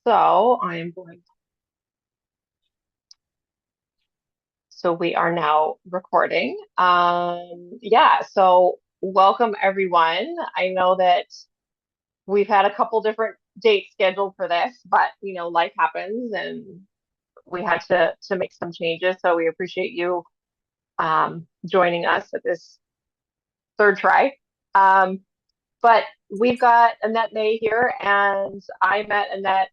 So so we are now recording. Yeah, so welcome everyone. I know that we've had a couple different dates scheduled for this, but life happens and we had to make some changes. So we appreciate you joining us at this third try. Um, but we've got Annette May here, and I met Annette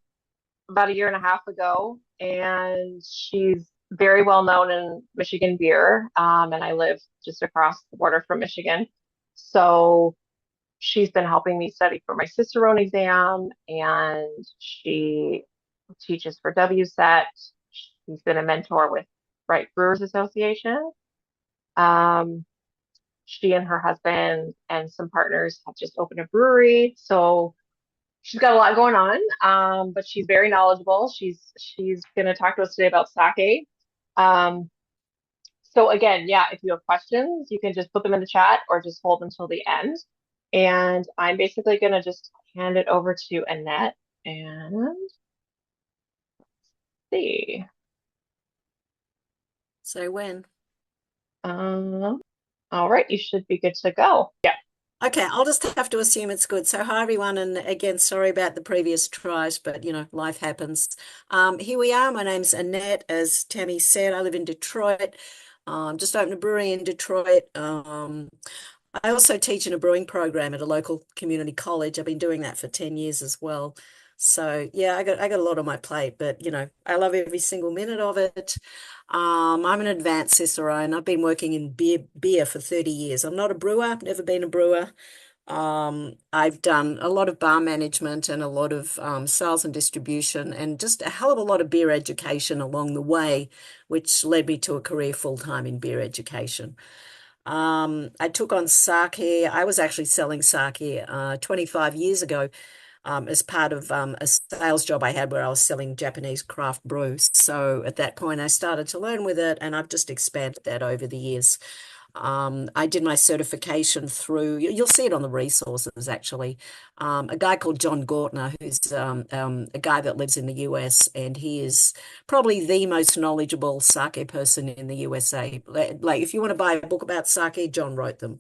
about a year and a half ago, and she's very well known in Michigan beer. And I live just across the border from Michigan. So she's been helping me study for my Cicerone exam, and she teaches for WSET. She's been a mentor with Craft Brewers Association. Um, she and her husband and some partners have just opened a brewery. So she's got a lot going on, but she's very knowledgeable. She's going to talk to us today about sake. Um, so again, yeah, if you have questions, you can just put them in the chat or just hold until the end. And I'm basically going to just hand it over to Annette and see. So when? Um, all right, you should be good to go. Yeah. Okay, I'll just have to assume it's good. So hi everyone, and again, sorry about the previous tries, but life happens. Here we are. My name's Annette. As Tammy said, I live in Detroit. Just opened a brewery in Detroit. I also teach in a brewing program at a local community college. I've been doing that for 10 years as well. So yeah, I got a lot on my plate, but I love every single minute of it. I'm an advanced Cicerone. I've been working in beer for 30 years. I'm not a brewer, never been a brewer. I've done a lot of bar management and a lot of sales and distribution and just a hell of a lot of beer education along the way, which led me to a career full-time in beer education. I took on sake. I was actually selling sake 25 years ago as part of a sales job I had where I was selling Japanese craft brews. So at that point, I started to learn with it, and I've just expanded that over the years. I did my certification through, you'll see it on the resources actually. A guy called John Gortner, who's a guy that lives in the US, and he is probably the most knowledgeable sake person in the USA. Like if you want to buy a book about sake, John wrote them.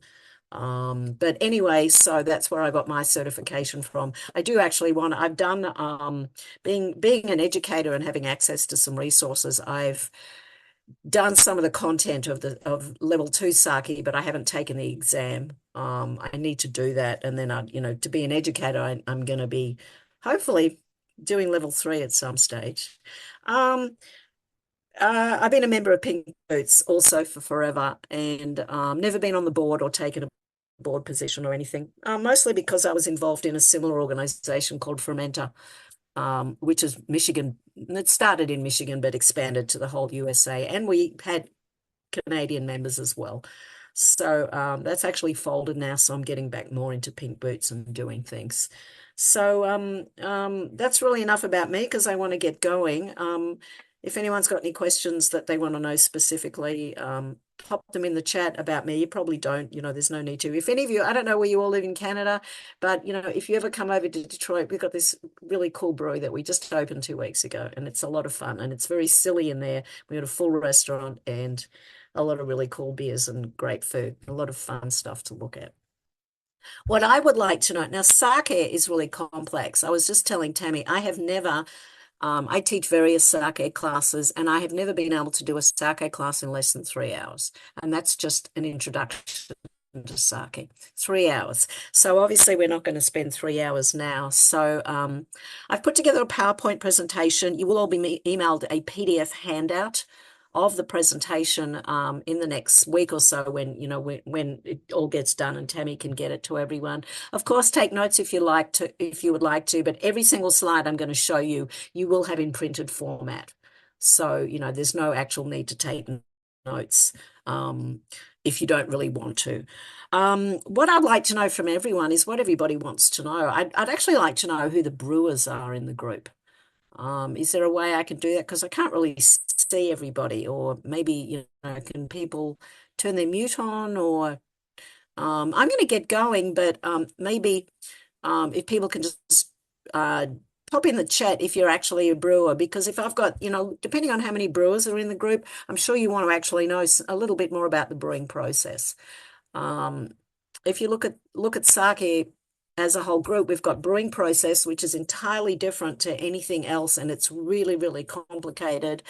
But anyway, so that's where I got my certification from. I do actually I've done being an educator and having access to some resources, I've done some of the content of level two sake, but I haven't taken the exam. I need to do that, and then to be an educator, I'm going to be hopefully doing level three at some stage. Um, I've been a member of Pink Boots also for forever, and never been on the board or taken a board position or anything. Mostly because I was involved in a similar organization called Fermenter, which is Michigan. It started in Michigan, but expanded to the whole USA. And we had Canadian members as well. So that's actually folded now. So I'm getting back more into Pink Boots and doing things. So that's really enough about me because I want to get going. If anyone's got any questions that they want to know specifically, pop them in the chat about me. You probably don't, there's no need to. If any of you, I don't know where you all live in Canada, but if you ever come over to Detroit, we've got this really cool brewery that we just opened 2 weeks ago, and it's a lot of fun and it's very silly in there. We got a full restaurant and a lot of really cool beers and great food, a lot of fun stuff to look at. What I would like to know now, sake is really complex. I was just telling Tammy, I have never I teach various sake classes, and I have never been able to do a sake class in less than 3 hours. And that's just an introduction to sake, 3 hours. So obviously we're not going to spend 3 hours now. So I've put together a PowerPoint presentation. You will all be emailed a PDF handout of the presentation in the next week or so when it all gets done and Tammy can get it to everyone. Of course, take notes if you would like to, but every single slide I'm going to show you, you will have in printed format. So, there's no actual need to take notes if you don't really want to. What I'd like to know from everyone is what everybody wants to know. I'd actually like to know who the brewers are in the group. Is there a way I can do that? Because I can't really see everybody, or maybe, can people turn their mute on, or I'm going to get going, but maybe if people can just pop in the chat if you're actually a brewer, because if I've got, depending on how many brewers are in the group, I'm sure you want to actually know a little bit more about the brewing process. If you look at sake as a whole group, we've got brewing process, which is entirely different to anything else, and it's really, really complicated.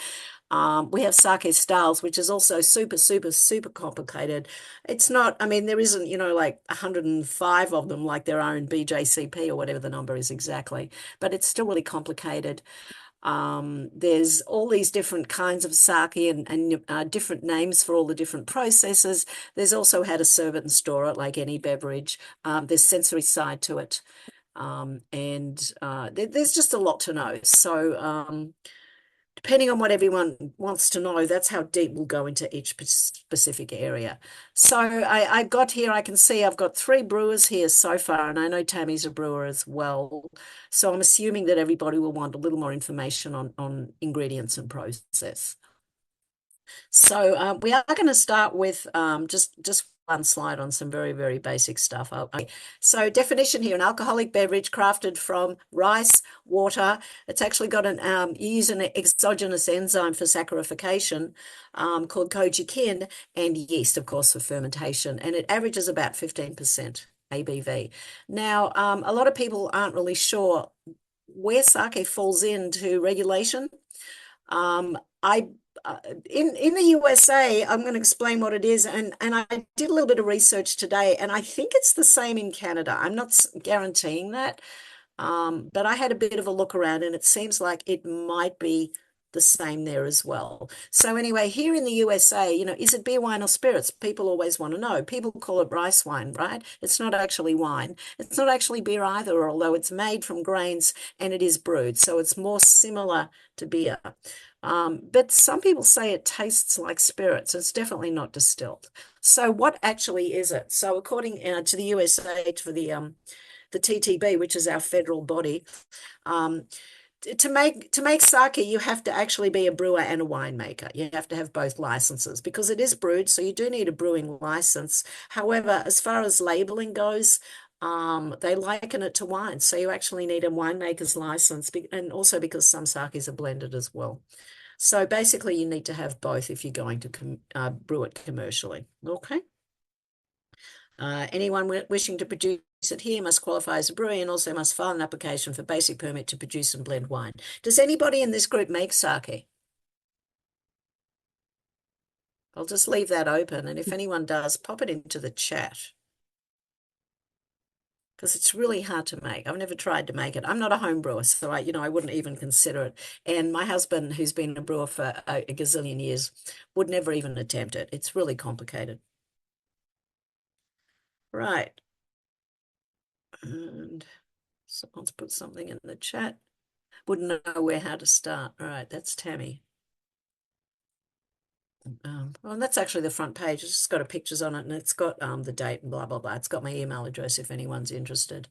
We have sake styles, which is also super, super, super complicated. It's not, I mean, there isn't, like 105 of them like there are in BJCP or whatever the number is exactly, but it's still really complicated. There's all these different kinds of sake and different names for all the different processes. There's also how to serve it and store it like any beverage. There's sensory side to it. There's just a lot to know. So depending on what everyone wants to know, that's how deep we'll go into each specific area. So I got here, I can see I've got 3 brewers here so far, and I know Tammy's a brewer as well. So I'm assuming that everybody will want a little more information on ingredients and process. So we are going to start with just one slide on some very, very basic stuff. Okay. So definition here, an alcoholic beverage crafted from rice, water. It's actually got you use an exogenous enzyme for saccharification called kojikin, and yeast, of course, for fermentation. And it averages about 15% ABV. Now, a lot of people aren't really sure where sake falls into regulation. In the USA, I'm going to explain what it is, and I did a little bit of research today, and I think it's the same in Canada. I'm not guaranteeing that, but I had a bit of a look around, and it seems like it might be the same there as well. So anyway, here in the USA, is it beer, wine, or spirits? People always want to know. People call it rice wine, right? It's not actually wine. It's not actually beer either, although it's made from grains and it is brewed, so it's more similar to beer. But some people say it tastes like spirits. It's definitely not distilled. So what actually is it? So according to the USA, for the TTB, which is our federal body, to make sake, you have to actually be a brewer and a winemaker. You have to have both licenses because it is brewed, so you do need a brewing license. However, as far as labeling goes, they liken it to wine, so you actually need a winemaker's license, and also because some sakes are blended as well. So basically, you need to have both if you're going to brew it commercially. Okay. Anyone wishing to produce it here must qualify as a brewery and also must file an application for basic permit to produce and blend wine. Does anybody in this group make sake? I'll just leave that open, and if anyone does, pop it into the chat, because it's really hard to make. I've never tried to make it. I'm not a home brewer, so I wouldn't even consider it. And my husband, who's been a brewer for a gazillion years, would never even attempt it. It's really complicated. Right. And someone's put something in the chat. Wouldn't know how to start. All right, that's Tammy. Well, that's actually the front page. It's just got pictures on it, and it's got the date and blah, blah, blah. It's got my email address if anyone's interested.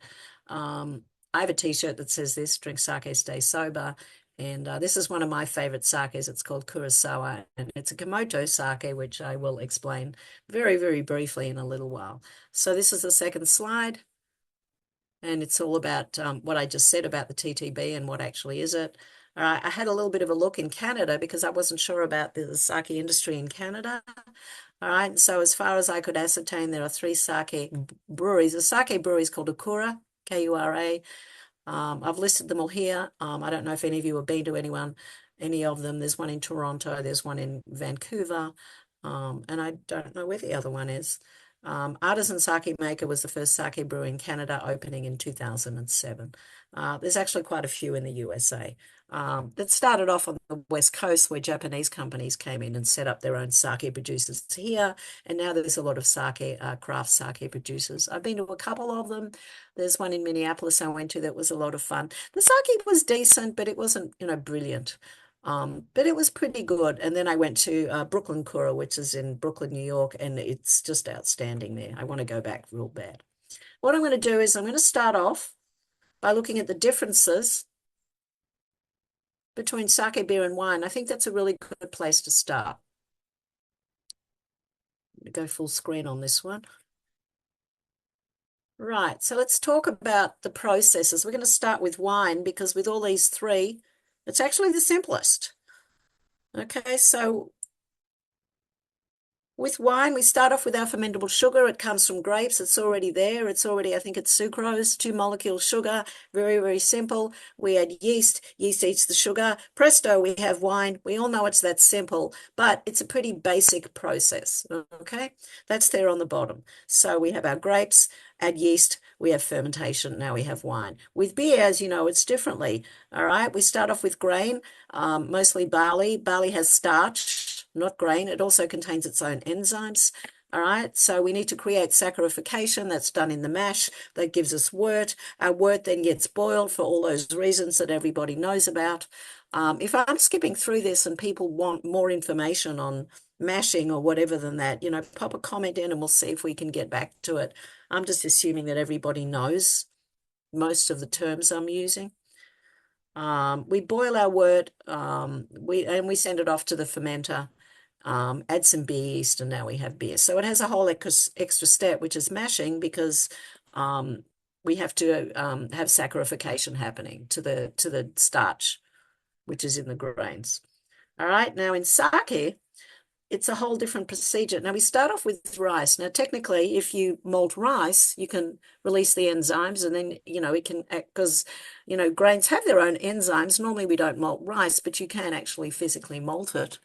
I have a T-shirt that says this, drink sake, stay sober. And this is one of my favorite sakes. It's called Kurosawa, and it's a Komoto sake, which I will explain very, very briefly in a little while. So this is the second slide, and it's all about what I just said about the TTB and what actually is it. All right, I had a little bit of a look in Canada because I wasn't sure about the sake industry in Canada. All right, so as far as I could ascertain, there are 3 sake breweries. A sake brewery is called Akura, Kura. I've listed them all here. I don't know if any of you have been to any of them. There's one in Toronto, there's one in Vancouver, and I don't know where the other one is. Artisan Sake Maker was the first sake brewer in Canada, opening in 2007. There's actually quite a few in the USA. That started off on the West Coast, where Japanese companies came in and set up their own sake producers here, and now there's a lot of sake, craft sake producers. I've been to a couple of them. There's one in Minneapolis I went to that was a lot of fun. The sake was decent, but it wasn't, brilliant. But it was pretty good. And then I went to Brooklyn Kura, which is in Brooklyn, New York, and it's just outstanding there. I want to go back real bad. What I'm going to do is I'm going to start off by looking at the differences between sake, beer, and wine. I think that's a really good place to start. I'm going to go full screen on this one. Right, so let's talk about the processes. We're going to start with wine because with all these three, it's actually the simplest. Okay, so with wine, we start off with our fermentable sugar. It comes from grapes. It's already there. It's already, I think it's sucrose, 2 molecule sugar. Very, very simple. We add yeast. Yeast eats the sugar. Presto, we have wine. We all know it's that simple, but it's a pretty basic process. Okay, that's there on the bottom. So we have our grapes, add yeast. We have fermentation. Now we have wine. With beer, as you know, it's differently. All right, we start off with grain, mostly barley. Barley has starch, not grain. It also contains its own enzymes. All right, so we need to create saccharification. That's done in the mash. That gives us wort. Our wort then gets boiled for all those reasons that everybody knows about. If I'm skipping through this and people want more information on mashing or whatever than that, pop a comment in and we'll see if we can get back to it. I'm just assuming that everybody knows most of the terms I'm using. We boil our wort, we send it off to the fermenter, add some beer yeast, and now we have beer. So it has a whole extra step, which is mashing, because we have to have saccharification happening to the starch, which is in the grains. All right, now in sake, it's a whole different procedure. Now we start off with rice. Now, technically, if you malt rice, you can release the enzymes and then, it can act because, grains have their own enzymes. Normally we don't malt rice, but you can actually physically malt it.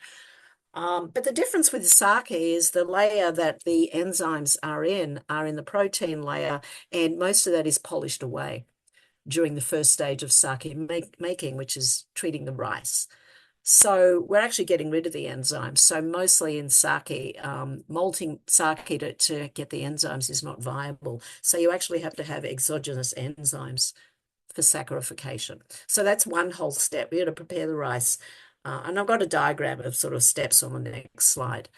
But the difference with sake is the layer that the enzymes are in the protein layer, and most of that is polished away during the first stage of sake making, which is treating the rice. So we're actually getting rid of the enzymes. So mostly in sake, malting sake to get the enzymes is not viable. So you actually have to have exogenous enzymes for saccharification. So that's one whole step. We got to prepare the rice. And I've got a diagram of sort of steps on the next slide.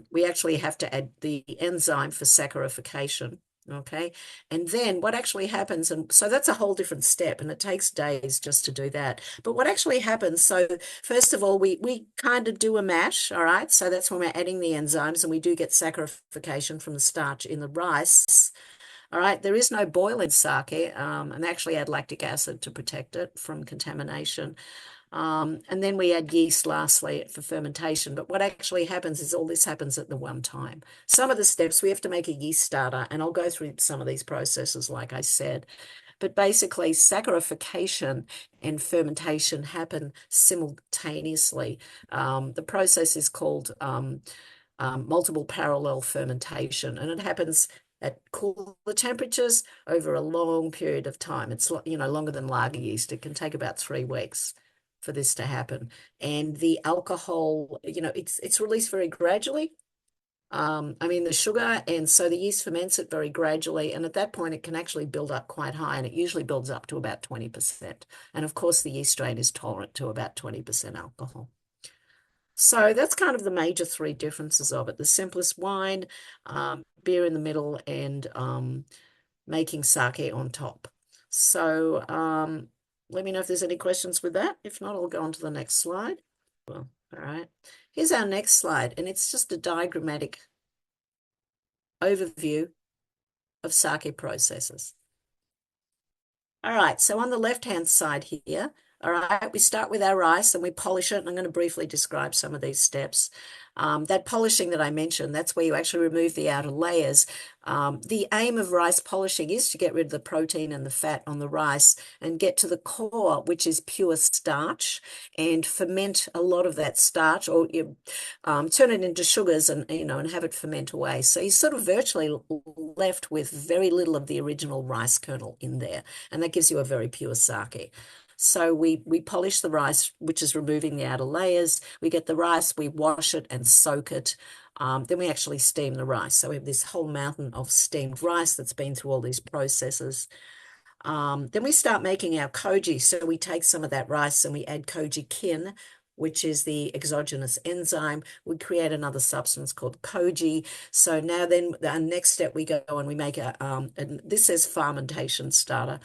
We actually have to add the enzyme for saccharification. Okay. And then what actually happens, and so that's a whole different step, and it takes days just to do that. But what actually happens, so first of all, we kind of do a mash, all right? So that's when we're adding the enzymes, and we do get saccharification from the starch in the rice. All right, there is no boil in sake, and they actually add lactic acid to protect it from contamination. And then we add yeast lastly for fermentation. But what actually happens is all this happens at the one time. Some of the steps, we have to make a yeast starter, and I'll go through some of these processes, like I said. But basically, saccharification and fermentation happen simultaneously. The process is called multiple parallel fermentation, and it happens at cooler temperatures over a long period of time. It's longer than lager yeast. It can take about 3 weeks for this to happen. And the alcohol, it's released very gradually. The sugar, and so the yeast ferments it very gradually. And at that point, it can actually build up quite high, and it usually builds up to about 20%. And of course, the yeast strain is tolerant to about 20% alcohol. So that's kind of the major 3 differences of it. The simplest wine, beer in the middle, and making sake on top. So let me know if there's any questions with that. If not, I'll go on to the next slide. Well, all right. Here's our next slide, and it's just a diagrammatic overview of sake processes. All right, so on the left-hand side here, all right, we start with our rice and we polish it, and I'm going to briefly describe some of these steps. That polishing that I mentioned, that's where you actually remove the outer layers. The aim of rice polishing is to get rid of the protein and the fat on the rice and get to the core, which is pure starch, and ferment a lot of that starch, or turn it into sugars and and have it ferment away. So you're sort of virtually left with very little of the original rice kernel in there, and that gives you a very pure sake. So we polish the rice, which is removing the outer layers. We get the rice, we wash it and soak it. Then we actually steam the rice. So we have this whole mountain of steamed rice that's been through all these processes. Then we start making our koji. So we take some of that rice and we add koji kin, which is the exogenous enzyme. We create another substance called koji. So now then the next step, we go and we make and this says fermentation starter,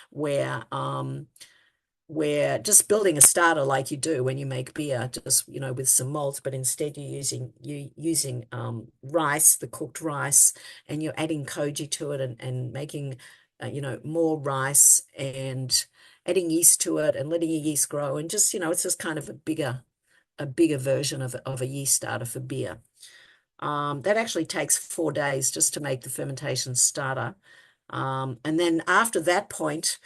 where where just building a starter like you do when you make beer, just, with some malt, but instead you're using rice, the cooked rice, and you're adding koji to it and making, more rice and adding yeast to it and letting your yeast grow. And just, it's just kind of a bigger version of a yeast starter for beer. That actually takes 4 days just to make the fermentation starter. And then after that point,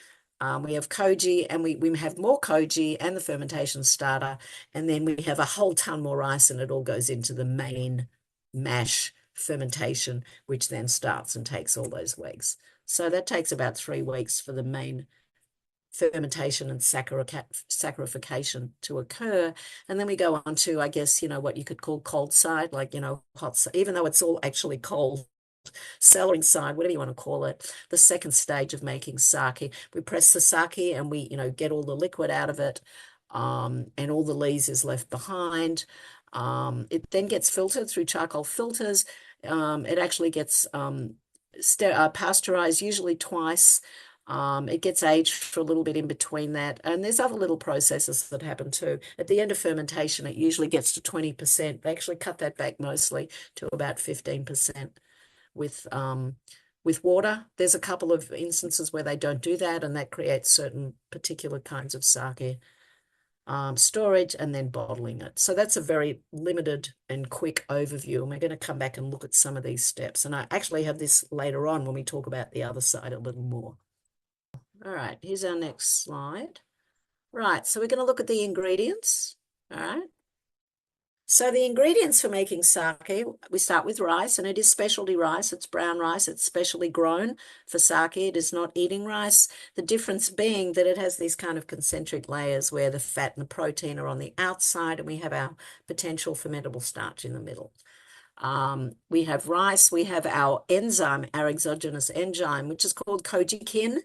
we have koji, and we have more koji and the fermentation starter, and then we have a whole ton more rice, and it all goes into the main mash fermentation, which then starts and takes all those weeks. So that takes about 3 weeks for the main fermentation and saccharification to occur. And then we go on to, I guess, what you could call cold side, like, hot side, even though it's all actually cold. Cellaring side, whatever you want to call it, the second stage of making sake. We press the sake and we, get all the liquid out of it, and all the lees is left behind. It then gets filtered through charcoal filters. It actually gets pasteurized, usually twice. It gets aged for a little bit in between that. And there's other little processes that happen too. At the end of fermentation, it usually gets to 20%. They actually cut that back mostly to about 15% with water. There's a couple of instances where they don't do that, and that creates certain particular kinds of sake storage and then bottling it. So that's a very limited and quick overview, and we're going to come back and look at some of these steps. And I actually have this later on when we talk about the other side a little more. All right, here's our next slide. Right, so we're going to look at the ingredients. All right. So the ingredients for making sake, we start with rice, and it is specialty rice. It's brown rice. It's specially grown for sake. It is not eating rice. The difference being that it has these kind of concentric layers where the fat and the protein are on the outside, and we have our potential fermentable starch in the middle. We have rice. We have our enzyme, our exogenous enzyme, which is called kojikin.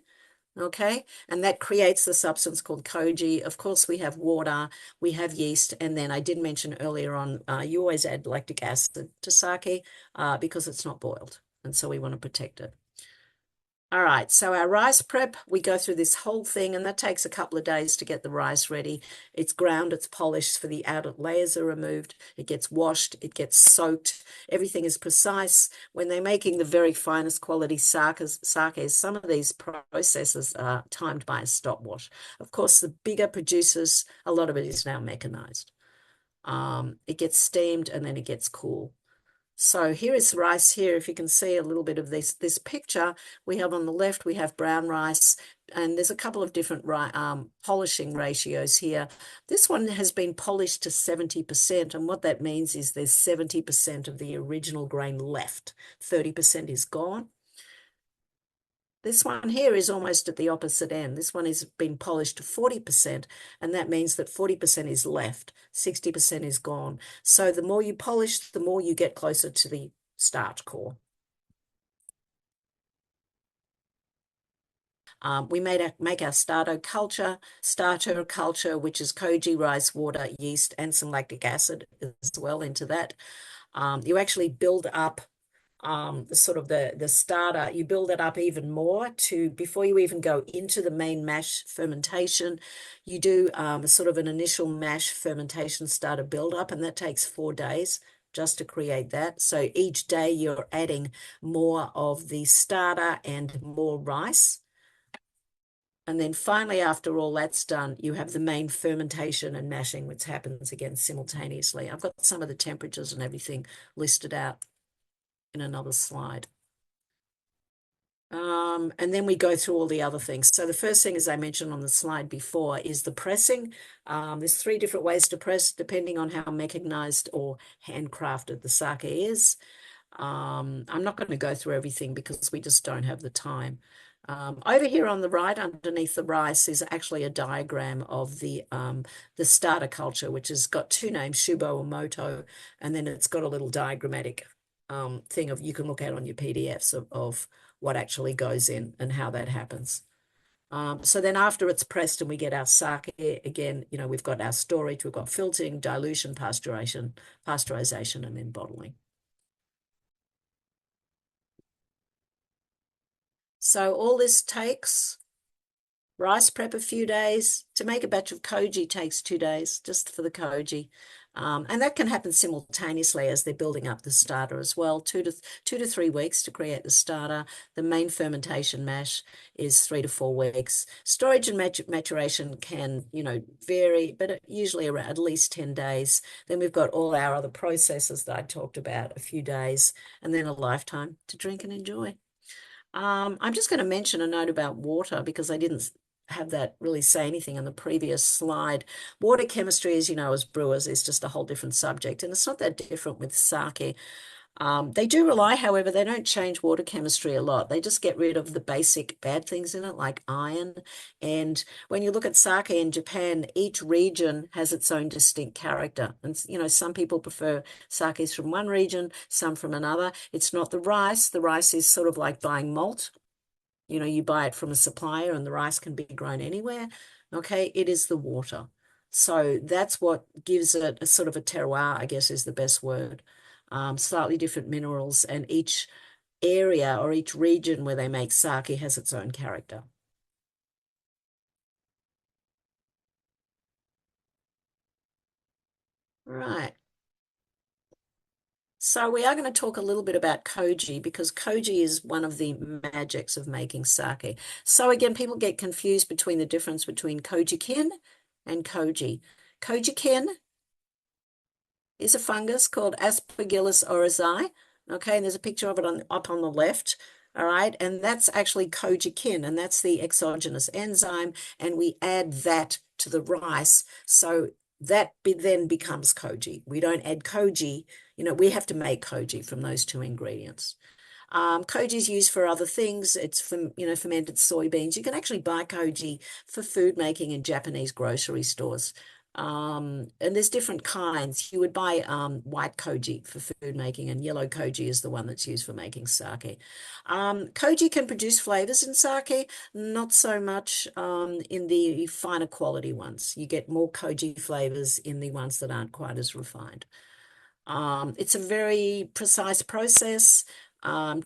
Okay, and that creates the substance called koji. Of course, we have water, we have yeast, and then I did mention earlier on, you always add lactic acid to sake because it's not boiled, and so we want to protect it. All right, so our rice prep, we go through this whole thing, and that takes a couple of days to get the rice ready. It's ground, it's polished, for the outer layers are removed, it gets washed, it gets soaked, everything is precise. When they're making the very finest quality sakes, some of these processes are timed by a stopwatch. Of course, the bigger producers, a lot of it is now mechanized. It gets steamed and then it gets cool. So here is rice here. If you can see a little bit of this picture, we have on the left, we have brown rice, and there's a couple of different polishing ratios here. This one has been polished to 70%, and what that means is there's 70% of the original grain left. 30% is gone. This one here is almost at the opposite end. This one has been polished to 40%, and that means that 40% is left, 60% is gone. So the more you polish, the more you get closer to the starch core. We make our starter culture, which is koji, rice, water, yeast, and some lactic acid as well into that. You actually build up the starter, you build it up even more before you even go into the main mash fermentation. You do sort of an initial mash fermentation starter build up, and that takes 4 days just to create that. So each day you're adding more of the starter and more rice. And then finally, after all that's done, you have the main fermentation and mashing, which happens again simultaneously. I've got some of the temperatures and everything listed out in another slide. And then we go through all the other things. So the first thing, as I mentioned on the slide before, is the pressing. There's 3 different ways to press, depending on how mechanized or handcrafted the sake is. I'm not going to go through everything because we just don't have the time. Over here on the right, underneath the rice, is actually a diagram of the starter culture, which has got 2 names, Shubo and Moto, and then it's got a little diagrammatic thing you can look at on your PDFs of what actually goes in and how that happens. So then after it's pressed and we get our sake, again, we've got our storage, we've got filtering, dilution, pasteurization, and then bottling. So all this takes Rice prep a few days. To make a batch of koji takes 2 days just for the koji. And that can happen simultaneously as they're building up the starter as well. 2 to 3 weeks to create the starter. The main fermentation mash is 3 to 4 weeks. Storage and maturation can, vary, but usually around at least 10 days. Then we've got all our other processes that I talked about, a few days, and then a lifetime to drink and enjoy. I'm just going to mention a note about water because I didn't have that really say anything on the previous slide. Water chemistry, as you know, as brewers, is just a whole different subject, and it's not that different with sake. They do rely, however, they don't change water chemistry a lot. They just get rid of the basic bad things in it, like iron. And when you look at sake in Japan, each region has its own distinct character. And, some people prefer sakes from one region, some from another. It's not the rice. The rice is sort of like buying malt. You buy it from a supplier and the rice can be grown anywhere. Okay, it is the water. So that's what gives it a sort of a terroir, I guess is the best word. Slightly different minerals, and each area or each region where they make sake has its own character. Right. So we are going to talk a little bit about koji because koji is one of the magics of making sake. So again, people get confused between the difference between kojiken and koji. Kojiken is a fungus called Aspergillus oryzae. Okay, and there's a picture of it up on the left. All right, and that's actually kojikin, and that's the exogenous enzyme, and we add that to the rice. So that then becomes koji. We don't add koji, we have to make koji from those two ingredients. Koji is used for other things. It's from, fermented soybeans. You can actually buy koji for food making in Japanese grocery stores. And there's different kinds. You would buy white koji for food making, and yellow koji is the one that's used for making sake. Koji can produce flavors in sake, not so much in the finer quality ones. You get more koji flavors in the ones that aren't quite as refined. It's a very precise process.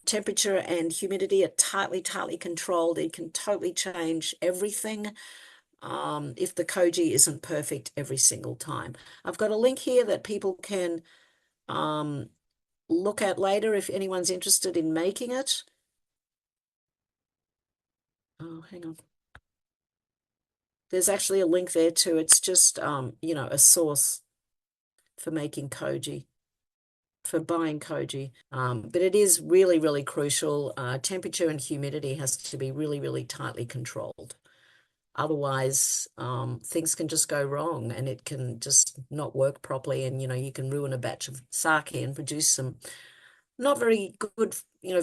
Temperature and humidity are tightly controlled. It can totally change everything if the koji isn't perfect every single time. I've got a link here that people can look at later if anyone's interested in making it. Oh, hang on. There's actually a link there too. It's just, a source for making koji, for buying koji. But it is really, really crucial. Temperature and humidity has to be really, really tightly controlled. Otherwise, things can just go wrong and it can just not work properly. And, you can ruin a batch of sake and produce some not very good,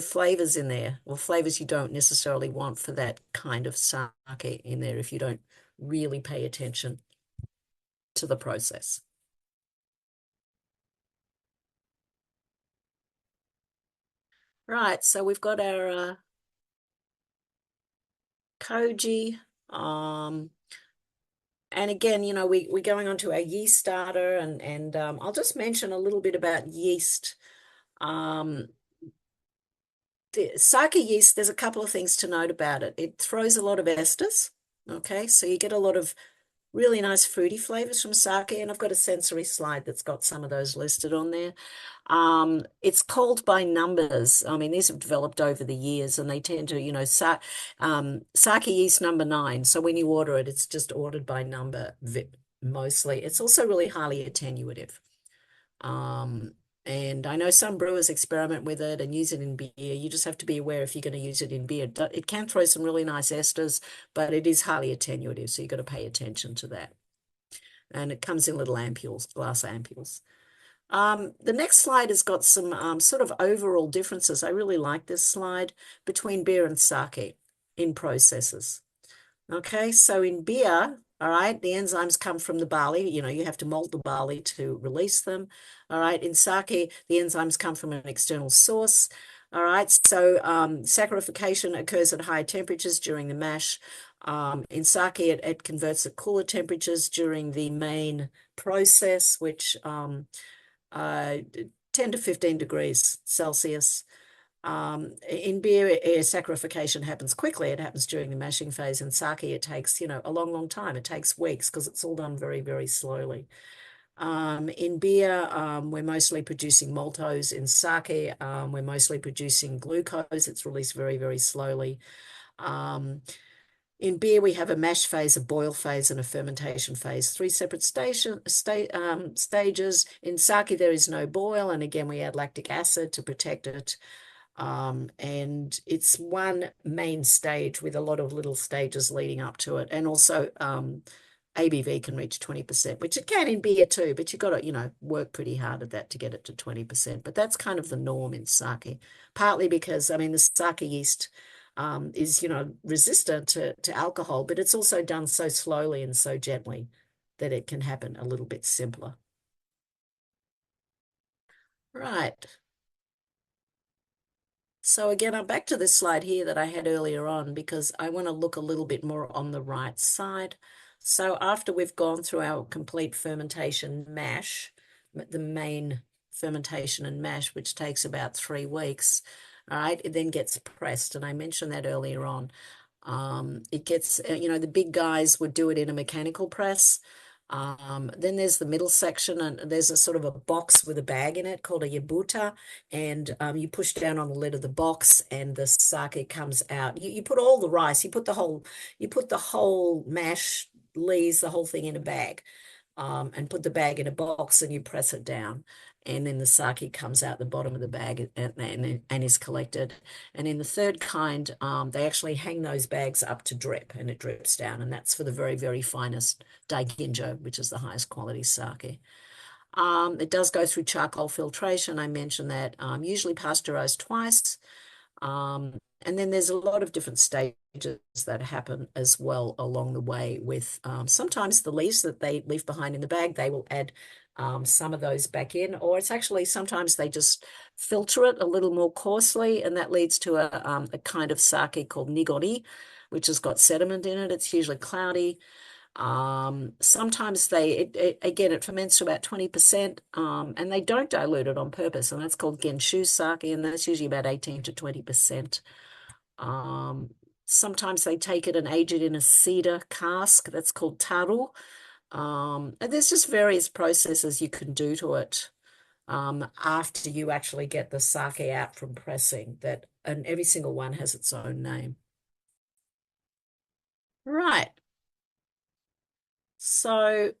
flavors in there, or flavors you don't necessarily want for that kind of sake in there if you don't really pay attention to the process. Right, so we've got our koji. And again, we're going on to our yeast starter, and I'll just mention a little bit about yeast. The sake yeast, there's a couple of things to note about it. It throws a lot of esters, okay? So you get a lot of really nice fruity flavors from sake, and I've got a sensory slide that's got some of those listed on there. It's called by numbers. I mean, these have developed over the years, and they tend to, sake yeast number 9. So when you order it, it's just ordered by number mostly. It's also really highly attenuative. And I know some brewers experiment with it and use it in beer. You just have to be aware if you're going to use it in beer. It can throw some really nice esters, but it is highly attenuative, so you've got to pay attention to that. And it comes in little ampules, glass ampules. The next slide has got some sort of overall differences. I really like this slide between beer and sake in processes. Okay, so in beer, all right, the enzymes come from the barley. You have to malt the barley to release them. All right, in sake, the enzymes come from an external source. All right, so saccharification occurs at higher temperatures during the mash. In sake, it converts at cooler temperatures during the main process, which 10 to 15 degrees Celsius. In beer, saccharification happens quickly. It happens during the mashing phase. In sake, it takes, a long, long time. It takes weeks because it's all done very, very slowly. In beer, we're mostly producing maltose. In sake, we're mostly producing glucose. It's released very, very slowly. In beer, we have a mash phase, a boil phase, and a fermentation phase, three separate stages. In sake, there is no boil, and again, we add lactic acid to protect it. And it's one main stage with a lot of little stages leading up to it. And also, ABV can reach 20%, which it can in beer too, but you've got to, work pretty hard at that to get it to 20%. But that's kind of the norm in sake, partly because, the sake yeast is, resistant to alcohol, but it's also done so slowly and so gently that it can happen a little bit simpler. Right. So again, I'm back to this slide here that I had earlier on because I want to look a little bit more on the right side. So after we've gone through our complete fermentation mash, the main fermentation and mash, which takes about 3 weeks, all right, it then gets pressed. And I mentioned that earlier on. It gets, the big guys would do it in a mechanical press. Then there's the middle section, and there's a sort of a box with a bag in it called a yabuta, and you push down on the lid of the box, and the sake comes out. You put all the rice, you put the whole mash, lees, the whole thing in a bag, and put the bag in a box, and you press it down. And then the sake comes out the bottom of the bag and is collected. And in the third kind, they actually hang those bags up to drip, and it drips down. And that's for the very, very finest daiginjo, which is the highest quality sake. It does go through charcoal filtration. I mentioned that, usually pasteurized twice. And then there's a lot of different stages that happen as well along the way with sometimes the leaves that they leave behind in the bag, they will add some of those back in, or it's actually sometimes they just filter it a little more coarsely, and that leads to a kind of sake called nigori, which has got sediment in it. It's usually cloudy. Sometimes again, it ferments to about 20%, and they don't dilute it on purpose, and that's called genshu sake, and that's usually about 18 to 20%. Sometimes they take it and age it in a cedar cask, that's called taru. And there's just various processes you can do to it after you actually get the sake out from pressing, and every single one has its own name. Right. So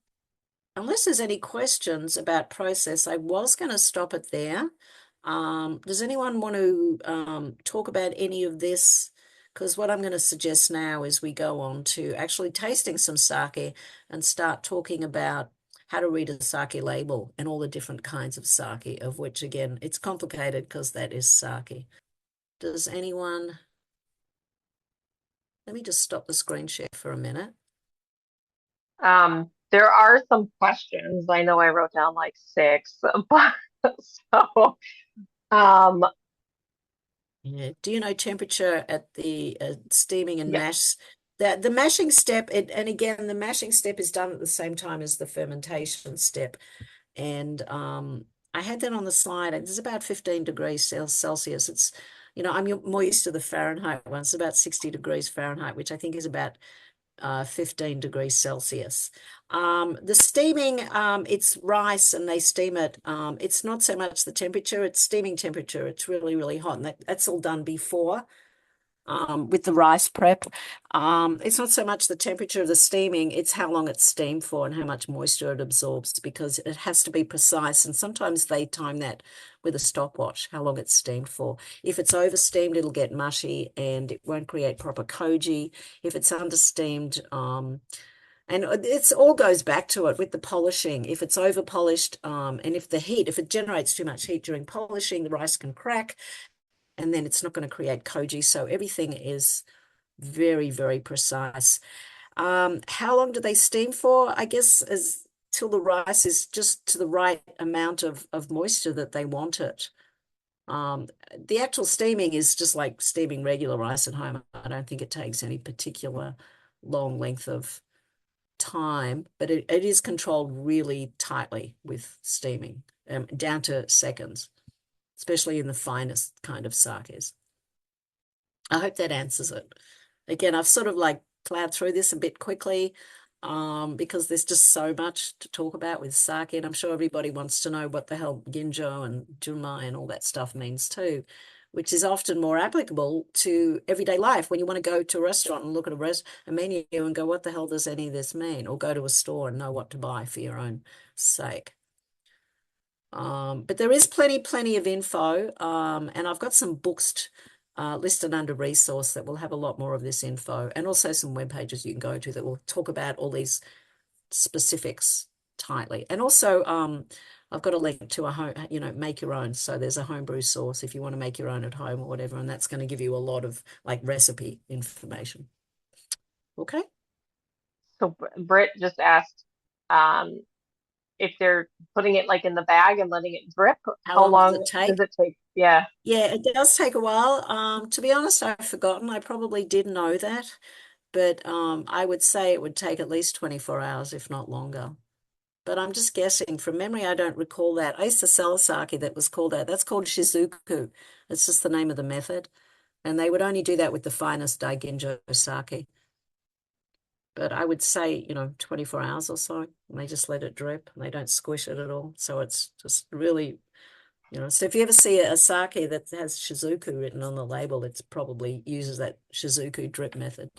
unless there's any questions about process, I was going to stop it there. Does anyone want to talk about any of this? Because what I'm going to suggest now is we go on to actually tasting some sake and start talking about how to read a sake label and all the different kinds of sake, of which, again, it's complicated because that is sake. Does anyone... Let me just stop the screen share for a minute. There are some questions. I know I wrote down like 6, but so Yeah. Do you know temperature at the steaming and mash? The mashing step, and again, the mashing step is done at the same time as the fermentation step. And I had that on the slide. It's about 15 degrees Celsius. It's, I'm more used to the Fahrenheit one. It's about 60 degrees Fahrenheit, which I think is about 15 degrees Celsius. The steaming, it's rice and they steam it. It's not so much the temperature, it's steaming temperature. It's really, really hot. And that's all done before with the rice prep. It's not so much the temperature of the steaming, it's how long it's steamed for and how much moisture it absorbs, because it has to be precise. And sometimes they time that with a stopwatch, how long it's steamed for. If it's over steamed, it'll get mushy and it won't create proper koji. If it's under steamed, and it's all goes back to it with the polishing. If it's over polished, and if it generates too much heat during polishing, the rice can crack, and then it's not going to create koji. So everything is very, very precise. How long do they steam for? I guess till the rice is just to the right amount of moisture that they want it. The actual steaming is just like steaming regular rice at home. I don't think it takes any particular long length of time, but it is controlled really tightly with steaming, down to seconds. especially in the finest kind of sakes. I hope that answers it. Again, I've sort of like plowed through this a bit quickly because there's just so much to talk about with sake, and I'm sure everybody wants to know what the hell ginjo and junmai and all that stuff means too, which is often more applicable to everyday life when you want to go to a restaurant and look at a menu and go, what the hell does any of this mean? Or go to a store and know what to buy for your own sake. But there is plenty of info, and I've got some books listed under resource that will have a lot more of this info, and also some web pages you can go to that will talk about all these specifics tightly. And also, I've got a link to a home, make your own. So there's a homebrew source if you want to make your own at home or whatever, and that's going to give you a lot of like recipe information. Okay. So Britt just asked if they're putting it like in the bag and letting it drip, How how long does long it take? does it take? Yeah. Yeah, it does take a while. To be honest, I've forgotten. I probably did know that, but I would say it would take at least 24 hours, if not longer. But I'm just guessing. From memory, I don't recall that. I used to sell a sake that was called that. That's called shizuku. It's just the name of the method. And they would only do that with the finest daiginjo sake. But I would say, 24 hours or so. And they just let it drip and they don't squish it at all. So it's just really, so if you ever see a sake that has shizuku written on the label, it's probably uses that shizuku drip method.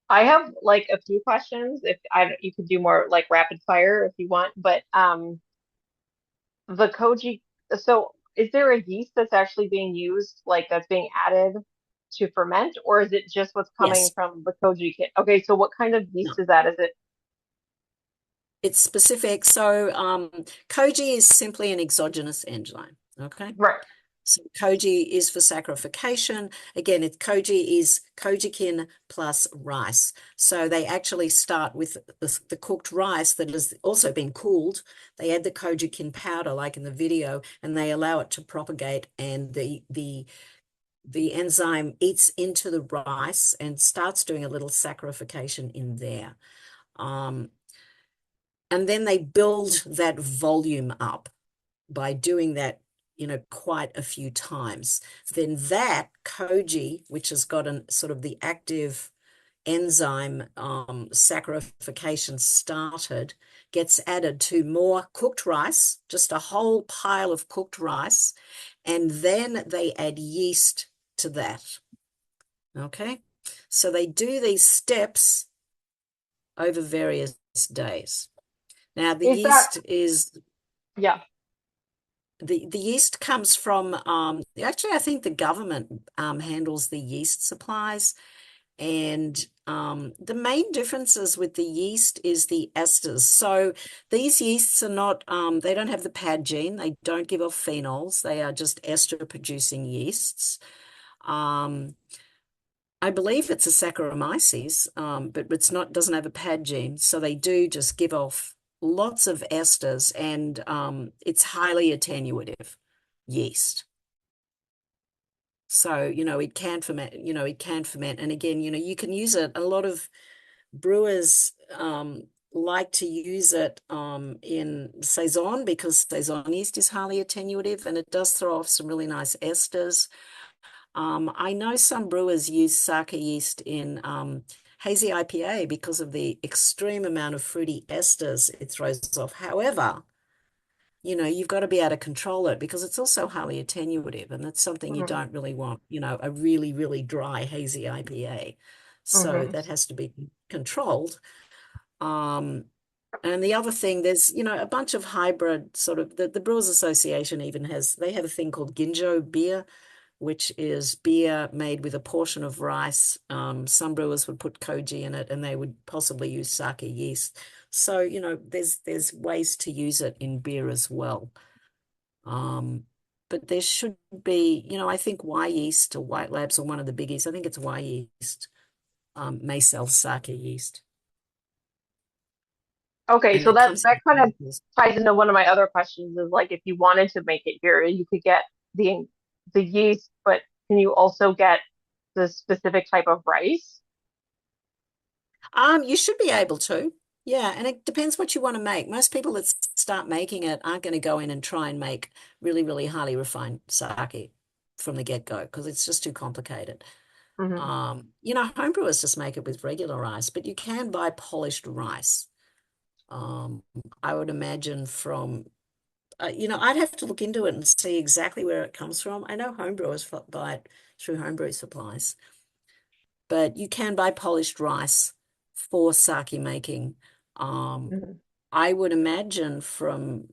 I have like a few questions. If I you could do more like rapid fire if you want, but the koji, so is there a yeast that's actually being used, like that's being added to ferment, or is it just what's coming Yes. from the koji kit? Okay, so what kind of yeast No, is that? Is it it's specific. So koji is simply an exogenous enzyme. Okay. right? So koji is for saccharification. Again, koji is kojikin plus rice. So they actually start with the cooked rice that has also been cooled. They add the kojikin powder, like in the video, and they allow it to propagate. And the enzyme eats into the rice and starts doing a little saccharification in there. And then they build that volume up by doing that, quite a few times. Then that koji, which has got an sort of the active enzyme saccharification started, gets added to more cooked rice, just a whole pile of cooked rice, and then they add yeast to that. Okay, so they do these steps over various days. Now the Is that, yeast is yeah. the yeast comes from actually I think the government handles the yeast supplies, and the main differences with the yeast is the esters. So these yeasts are not they don't have the pad gene, they don't give off phenols, they are just ester producing yeasts. I believe it's a Saccharomyces, but it's not, doesn't have a pad gene. So they do just give off lots of esters, and it's highly attenuative yeast. So, it can ferment, it can ferment. And again, you can use it. A lot of brewers like to use it in Saison because Saison yeast is highly attenuative and it does throw off some really nice esters. I know some brewers use sake yeast in hazy IPA because of the extreme amount of fruity esters it throws off. However, you've got to be able to control it because it's also highly attenuative, and that's something you Hmm. don't really want, a really, really dry hazy IPA. So Hmm. that has to be controlled. And the other thing, there's, a bunch of hybrid sort of, the Brewers Association even they have a thing called Ginjo beer, which is beer made with a portion of rice. Some brewers would put koji in it, and they would possibly use sake yeast. So, there's ways to use it in beer as well. But there should be, I think Y yeast or White Labs are one of the biggies. I think it's Y yeast may sell sake yeast, Okay, and so it that comes that kind of in. ties into one of my other questions is like if you wanted to make it here, you could get the the yeast, but can you also get the specific type of rice? You should be able to. Yeah, and it depends what you want to make. Most people that start making it aren't going to go in and try and make really, really highly refined sake from the get-go because it's just too complicated. Hmm. Homebrewers just make it with regular rice, but you can buy polished rice. Um, I would imagine from, I'd have to look into it and see exactly where it comes from. I know homebrewers buy it through homebrew supplies, but you can buy polished rice for sake making. Um, Hmm. I would imagine from,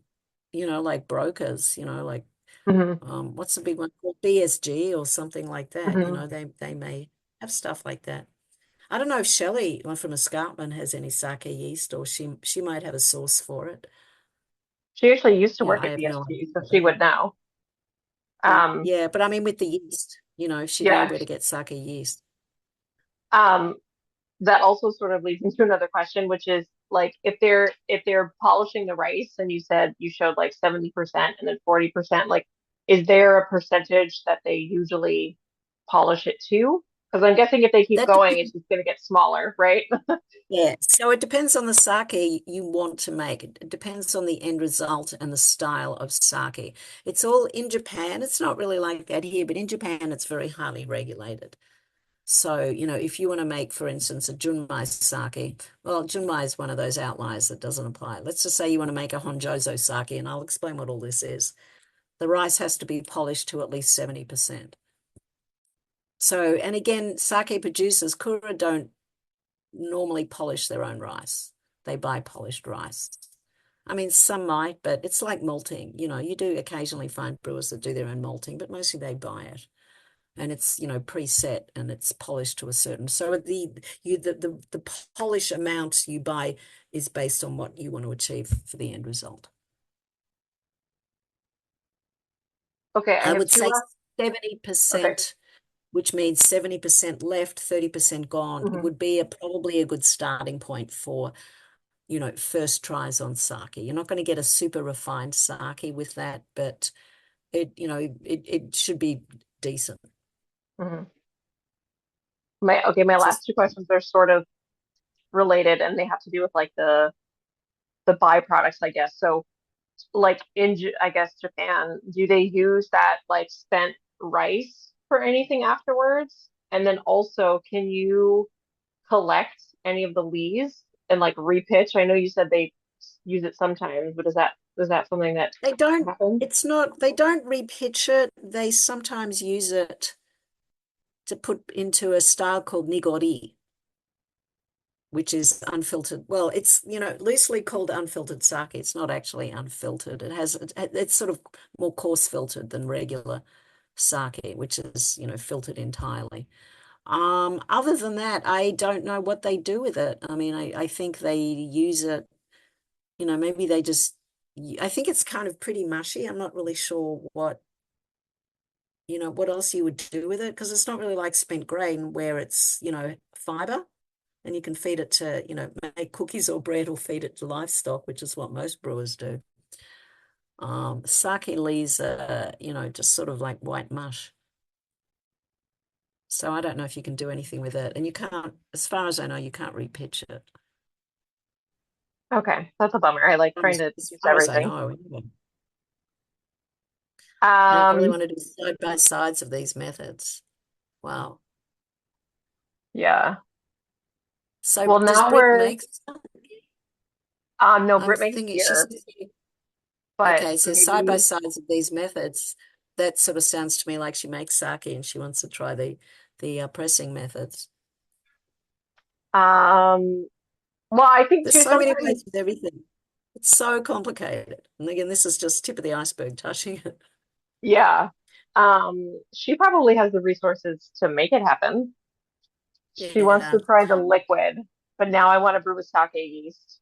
like brokers, like Hmm. what's the big one called? BSG or something like that. Hmm. They may have stuff like that. I don't know if Shelley from Escarpment has any sake yeast, or she might have a source for it. She actually used to Yeah, work I at have no BSG, so idea. she would know. Um, Yeah, but I mean with the yeast, she'd know yeah. where to get sake yeast. Um, that also sort of leads into another question, which is like if they're polishing the rice, and you said you showed like 70% and then 40%, like is there a percentage that they usually polish it to? Because I'm guessing if they keep That going, depends. it's just going to get smaller, right? Yeah, so it depends on the sake you want to make. It depends on the end result and the style of sake. It's all in Japan. It's not really like that here, but in Japan, it's very highly regulated. So, if you want to make, for instance, a Junmai sake, well, Junmai is one of those outliers that doesn't apply. Let's just say you want to make a Honjozo sake, and I'll explain what all this is. The rice has to be polished to at least 70%. So, and again, sake producers, Kura don't normally polish their own rice. They buy polished rice. I mean, some might, but it's like malting. You do occasionally find brewers that do their own malting, but mostly they buy it. And it's, preset and it's polished to a certain. So the polish amount you buy is based on what you want to achieve for the end result. Okay, I I have would two say left. Okay. 70%, which means 70% left, 30% gone. It Hmm. would be probably a good starting point for first tries on sake. You're not going to get a super refined sake with that, but it should be decent. Hmm. My last Just two questions are sort of related, and they have to do with like the byproducts, I guess. So like I guess Japan, do they use that like spent rice for anything afterwards? And then also, can you collect any of the lees and like repitch? I know you said they use it sometimes, but is that something that they don't, happens? it's not, they don't repitch it. They sometimes use it to put into a style called nigori, which is unfiltered. Well, it's, loosely called unfiltered sake. It's not actually unfiltered. It's sort of more coarse filtered than regular sake, which is, filtered entirely. Other than that, I don't know what they do with it. I mean, I think they use it, maybe they just, I think it's kind of pretty mushy. I'm not really sure what else you would do with it because it's not really like spent grain where it's, fiber and you can feed it to, make cookies or bread or feed it to livestock, which is what most brewers do. Sake leaves are, just sort of like white mush. So I don't know if you can do anything with it. And you can't, as far as I know, you can't repitch it. Okay, that's a bummer. I like trying to As use far as I everything. know, anyway. I really Um, want to do side by sides of these methods. Wow. yeah. So Well, does now Britt we're make stuff? no, I'm Britt makes thinking she beer, says, but okay, so side by maybe sides of these methods, that sort of sounds to me like she makes sake and she wants to try the pressing methods. um well, I think There's too so many sometimes ways with everything. It's so complicated. And again, this is just tip of the iceberg touching it. yeah. She probably has the resources to make it happen. She wants Yeah. to try the liquid, but now I want to brew with sake yeast.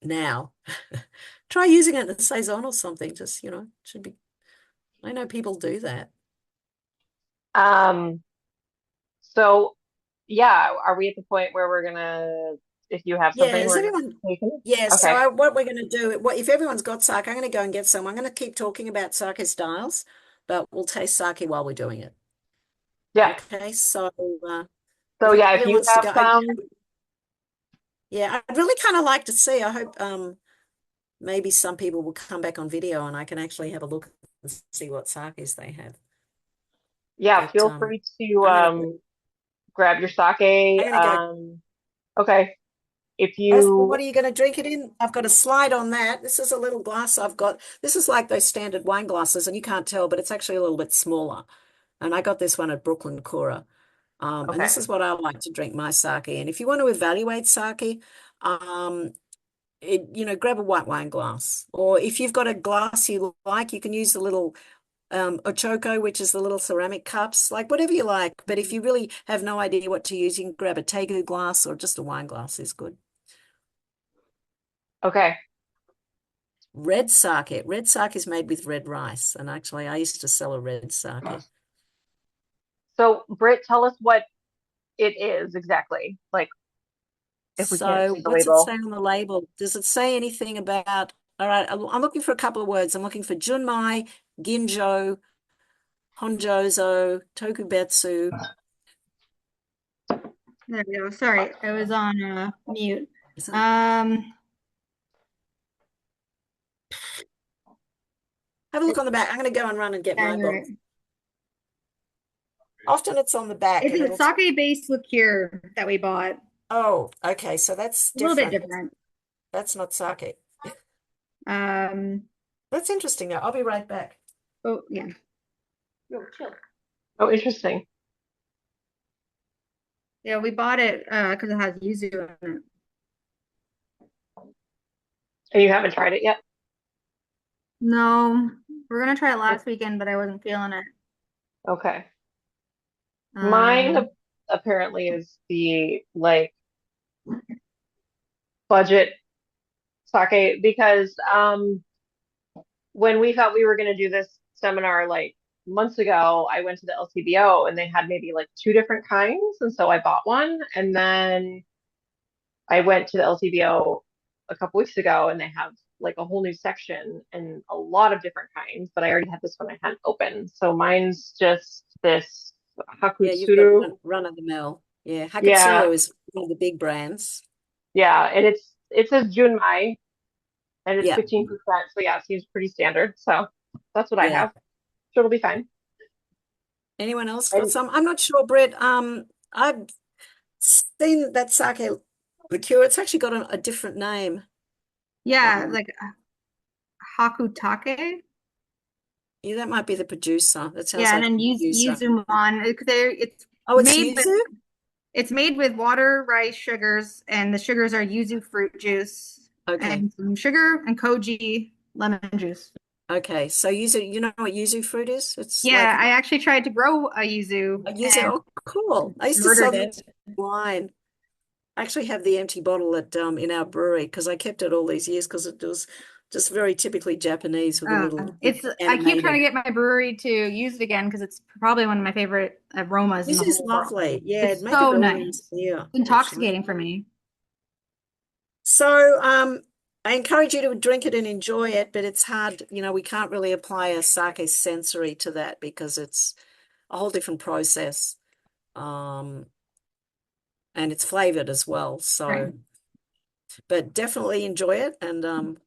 Now, try using it in a saison or something. Just, should be. I know people do that. Um, so yeah, are we at the point where we're gonna, if you have Yeah, something, is we're gonna everyone? take it? Yeah, so Okay. what we're going to do, if everyone's got sake, I'm going to go and get some. I'm going to keep talking about sake styles, but we'll taste sake while we're doing it. Yeah. Okay, so So yeah, if who you wants to have go? some, Yeah, I'd really kind of like to see. I hope maybe some people will come back on video and I can actually have a look and see what sakes they have. Yeah, But feel free to I'm gonna grab your sake. I'm gonna go. Okay. If What you are you going to drink it in? I've got a slide on that. This is a little glass I've got. This is like those standard wine glasses, and you can't tell, but it's actually a little bit smaller. And I got this one at Brooklyn Cora. And this okay. is what I like to drink my sake. And if you want to evaluate sake, um, grab a white wine glass. Or if you've got a glass you like, you can use the little ochoko, which is the little ceramic cups, like whatever you like. But if you really have no idea what to use, you can grab a tegu glass or just a wine glass is good. Okay. Red sake. Red sake is made with red rice. And actually, I used to sell a red sake. So, Britt, tell us what it is exactly. Like, if we can't So see the what's it say label. on the label? Does it say anything about, all right, I'm looking for a couple of words. I'm looking for junmai, ginjo, honjozo, tokubetsu. There we go. Sorry, I was on mute. Is it- Um, Have a look on the back. I'm going to go and run and get yeah, my you're book. right. Often it's on the back It's and a it'll tell. sake-based liqueur that we bought. Oh, okay. So that's A little bit different. different. That's not sake. Um, That's interesting though. I'll be right back. oh yeah. Oh, interesting. Yeah, we bought it because it has yuzu in it. And you haven't tried it yet? No, we're gonna try it last weekend, but I wasn't feeling it. Okay. Mine Um, apparently is the like budget sake because when we thought we were going to do this seminar like months ago, I went to the LCBO and they had maybe like two different kinds. And so I bought one. And then I went to the LCBO a couple weeks ago and they have like a whole new section and a lot of different kinds, but I already had this one I hadn't opened. So mine's just this Yeah, you've got Hakutsuru. run of the mill. Yeah, Yeah, Hakutsuru is one of the big brands. yeah. And it says Junmai and it's Yeah, 15%. So yeah, it seems pretty standard. So that's what I yeah. have. Sure, it'll be fine. Anyone else got And some? I'm not sure, Brett. I've seen that sake liqueur. It's actually got a different name. yeah, like Hakutake. Yeah, that might be the producer. That sounds Yeah, and like then a producer. Yuzumon. Oh, it's Made with yuzu? it's made with water, rice, sugars, and the sugars are yuzu fruit juice Okay. and some sugar and koji lemon juice. Okay. So yuzu, you know what yuzu fruit is? It's like Yeah, I actually tried to grow a yuzu a yuzu. and Oh, cool. I used to sell murdered them it. wine. I actually have the empty bottle at in our brewery because I kept it all these years because it was just very typically Japanese with a little It's I keep trying to animated. get my brewery to use it again because it's probably one of my favorite aromas in This the is whole world. lovely. Yeah, It's make it so really nice. nice. Yeah, It's actually. intoxicating for me. So I encourage you to drink it and enjoy it, but it's hard, we can't really apply a sake sensory to that because it's a whole different process. Um, and it's flavored as well. Right. So, but definitely enjoy it. And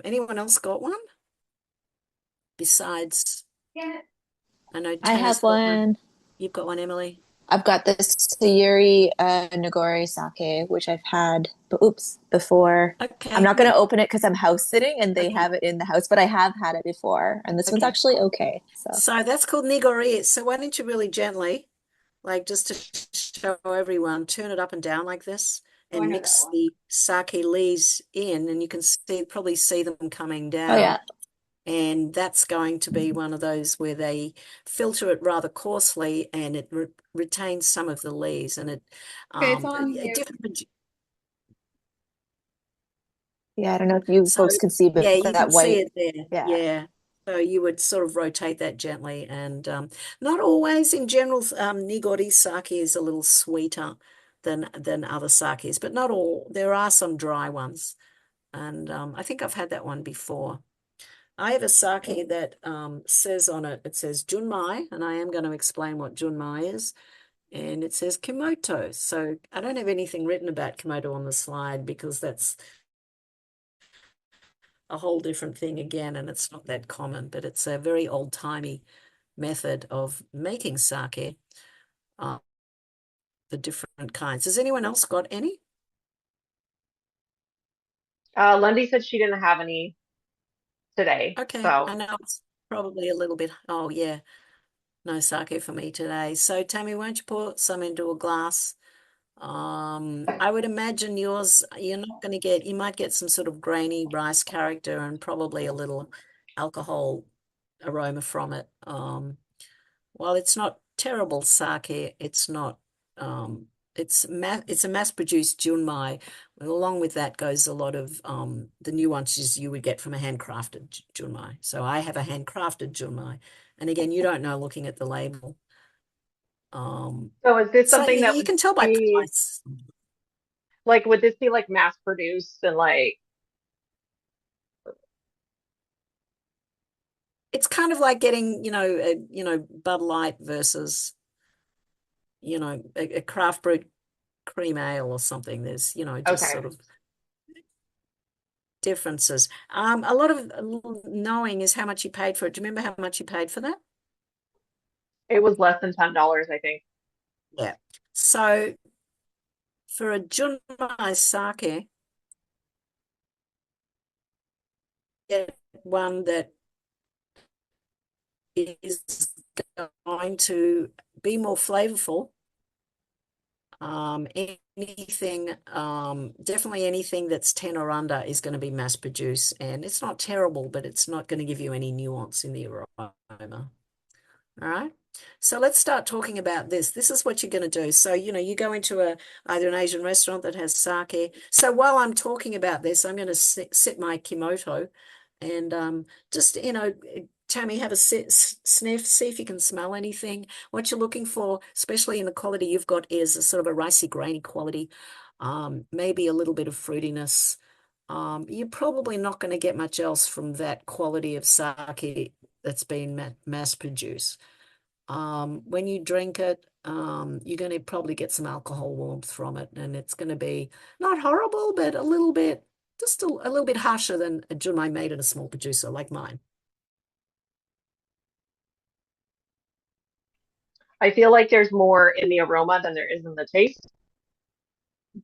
anyone else got one besides? Yeah. I know I Tana's have got one. one. You've got one, Emily. I've got this Sayuri Nagori sake, which I've had, before. I'm Okay. not going to open it because I'm house sitting and they Okay. have it in the house, but I have had it before, and this one's Okay. actually okay. So, So that's called nigori. So why don't you really gently, like just to show everyone, turn it up and down like this Oh, I and know that mix one. the sake leaves in, and you can probably see them coming oh down. yeah. And that's going to be one of those where they filter it rather coarsely and it retains some of the leaves and it Okay, it's on a mute. different. Yeah, I don't know if you So folks can see, yeah, but you can that see white, it there. yeah. Yeah. So you would sort of rotate that gently and not always in general, nigori sake is a little sweeter than other sakes, but not all. There are some dry ones. And I think I've had that one before. I have a sake that says on it, it says Junmai, and I am going to explain what Junmai is. and it says Kimoto. So I don't have anything written about Kimoto on the slide because that's a whole different thing again, and it's not that common, but it's a very old-timey method of making sake, the different kinds. Has anyone else got any? Lundy said she didn't have any today. Okay, So I know it's probably a little bit, oh yeah, no sake for me today. So Tammy, won't you pour some into a glass? I would imagine yours, you're not going to get, you might get some sort of grainy rice character and probably a little alcohol aroma from it. While it's not terrible sake, it's not, it's a mass-produced junmai. Along with that goes a lot of the nuances you would get from a handcrafted junmai. So I have a handcrafted junmai, and again, you don't know looking at the label. so is this So something that you would can tell by be price. like, would this be like mass produced and like, It's kind of like getting, Bud Light versus, a craft brewed cream ale or something. There's, just okay, sort of differences. A lot of knowing is how much you paid for it. Do you remember how much you paid for that? it was less than $10, I think. Yeah. So for a junmai sake, get one that is going to be more flavorful. Definitely anything that's 10 or under is going to be mass produced, and it's not terrible, but it's not going to give you any nuance in the aroma. All right. So let's start talking about this. This is what you're going to do. So, you go into either an Asian restaurant that has sake. So while I'm talking about this, I'm going to sip my Kimoto and just, Tammy, have a sniff, see if you can smell anything. What you're looking for, especially in the quality you've got, is a sort of a ricey, grainy quality, maybe a little bit of fruitiness. You're probably not going to get much else from that quality of sake that's been mass produced. When you drink it, you're going to probably get some alcohol warmth from it, and it's going to be not horrible, but a little bit, just a little bit harsher than a junmai made at a small producer like mine. I feel like there's more in the aroma than there is in the taste,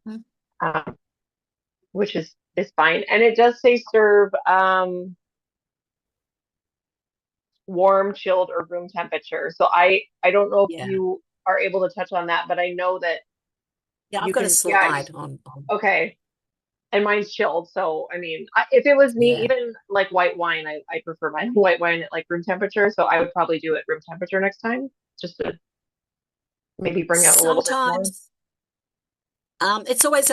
Mhm. um, which is fine. And it does say serve warm, chilled, or room temperature. So I don't know if Yeah. you are able to touch on that, but I know that Yeah, I've you got a can, yeah, slide on okay. And mine's chilled. So, I mean, if it was me, yeah. even like white wine, I prefer my white wine at like room temperature. So I would probably do it room temperature next time, just to maybe bring out a little bit more. Sometimes it's always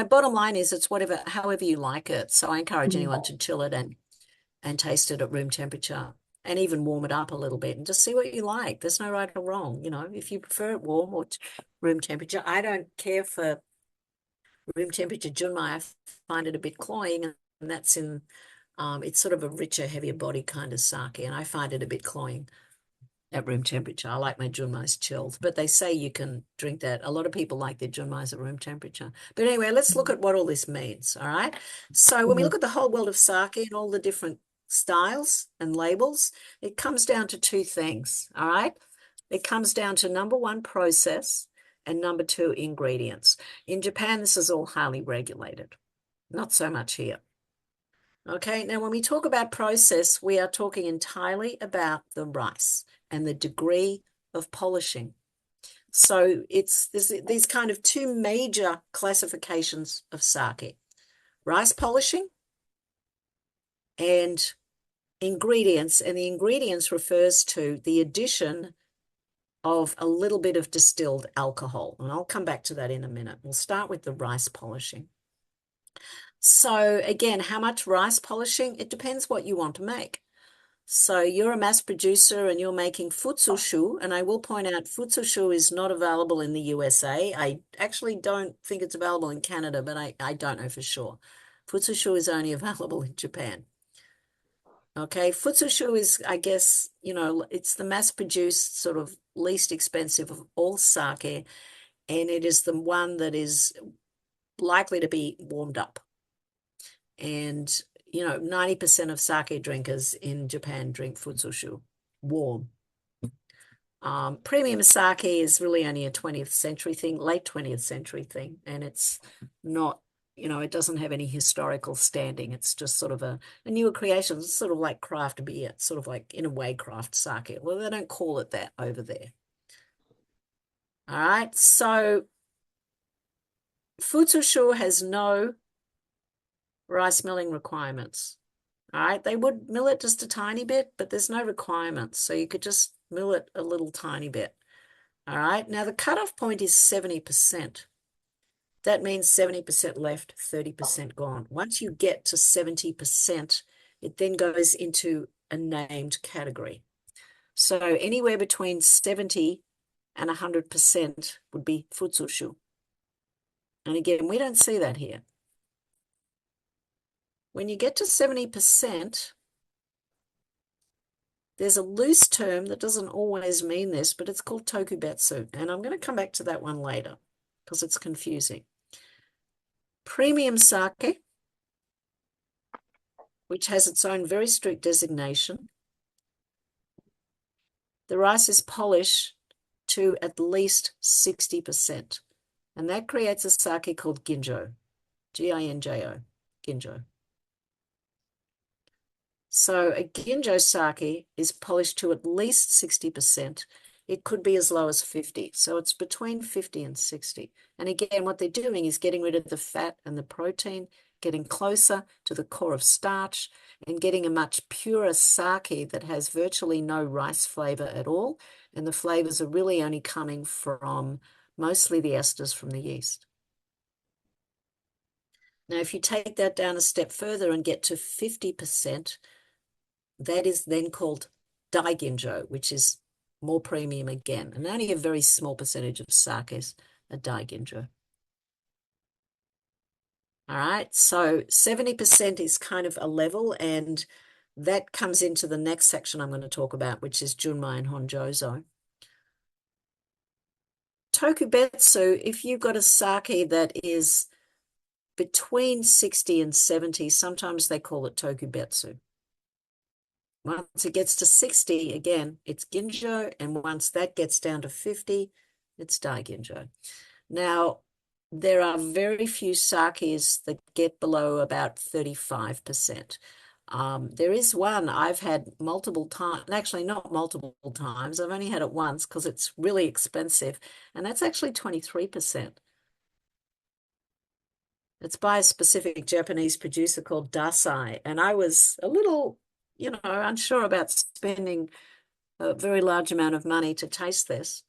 bottom line is it's whatever, however you like it. So I encourage anyone Mhm. to chill it and taste it at room temperature and even warm it up a little bit and just see what you like. There's no right or wrong. If you prefer it warm or room temperature. I don't care for room temperature junmai. I find it a bit cloying, and that's it's sort of a richer, heavier body kind of sake, and I find it a bit cloying at room temperature. I like my junmais chilled, but they say you can drink that. A lot of people like their junmais at room temperature. But anyway, let's look at what all this means, all right? So when we Mhm. look at the whole world of sake and all the different styles and labels, it comes down to two things, all right? It comes down to number one, process, and number two, ingredients. In Japan, this is all highly regulated. Not so much here. Okay, now when we talk about process, we are talking entirely about the rice and the degree of polishing. So there's these kind of two major classifications of sake: rice polishing and ingredients. And the ingredients refers to the addition of a little bit of distilled alcohol. And I'll come back to that in a minute. We'll start with the rice polishing. So again, how much rice polishing? It depends what you want to make. So you're a mass producer and you're making futsushu, and I will point out futsushu is not available in the USA. I actually don't think it's available in Canada, but I don't know for sure. Futsushu is only available in Japan. Okay, futsushu is, I guess, it's the mass-produced sort of least expensive of all sake, and it is the one that is likely to be warmed up. And, 90% of sake drinkers in Japan drink futsushu warm. Premium sake is really only a 20th century thing, late 20th century thing, and it's not, it doesn't have any historical standing. It's just sort of a newer creation. It's sort of like craft beer. It's sort of like, in a way, craft sake. Well, they don't call it that over there. All right, so futsushu has no rice milling requirements. All right, they would mill it just a tiny bit, but there's no requirements. So you could just mill it a little tiny bit. All right, now the cutoff point is 70%. That means 70% left, 30% gone. Once you get to 70%, it then goes into a named category. So anywhere between 70 and 100% would be futsushu. And again, we don't see that here. When you get to 70%, there's a loose term that doesn't always mean this, but it's called tokubetsu. And I'm going to come back to that one later because it's confusing. Premium sake, which has its own very strict designation. The rice is polished to at least 60%. And that creates a sake called ginjo, G-I-N-J-O, ginjo. So a ginjo sake is polished to at least 60%. It could be as low as 50. So it's between 50 and 60. And again, what they're doing is getting rid of the fat and the protein, getting closer to the core of starch, and getting a much purer sake that has virtually no rice flavor at all. And the flavors are really only coming from mostly the esters from the yeast. Now, if you take that down a step further and get to 50%, that is then called daiginjo, which is more premium again. And only a very small percentage of sakes are daiginjo. All right, so 70% is kind of a level, and that comes into the next section I'm going to talk about, which is junmai and honjozo. Tokubetsu, if you've got a sake that is between 60 and 70, sometimes they call it tokubetsu. Once it gets to 60, again, it's ginjo, and once that gets down to 50, it's daiginjo. Now, there are very few sakes that get below about 35%. There is one I've had multiple times, actually not multiple times. I've only had it once because it's really expensive, and that's actually 23%. It's by a specific Japanese producer called Dasai, and I was a little, unsure about spending a very large amount of money to taste this,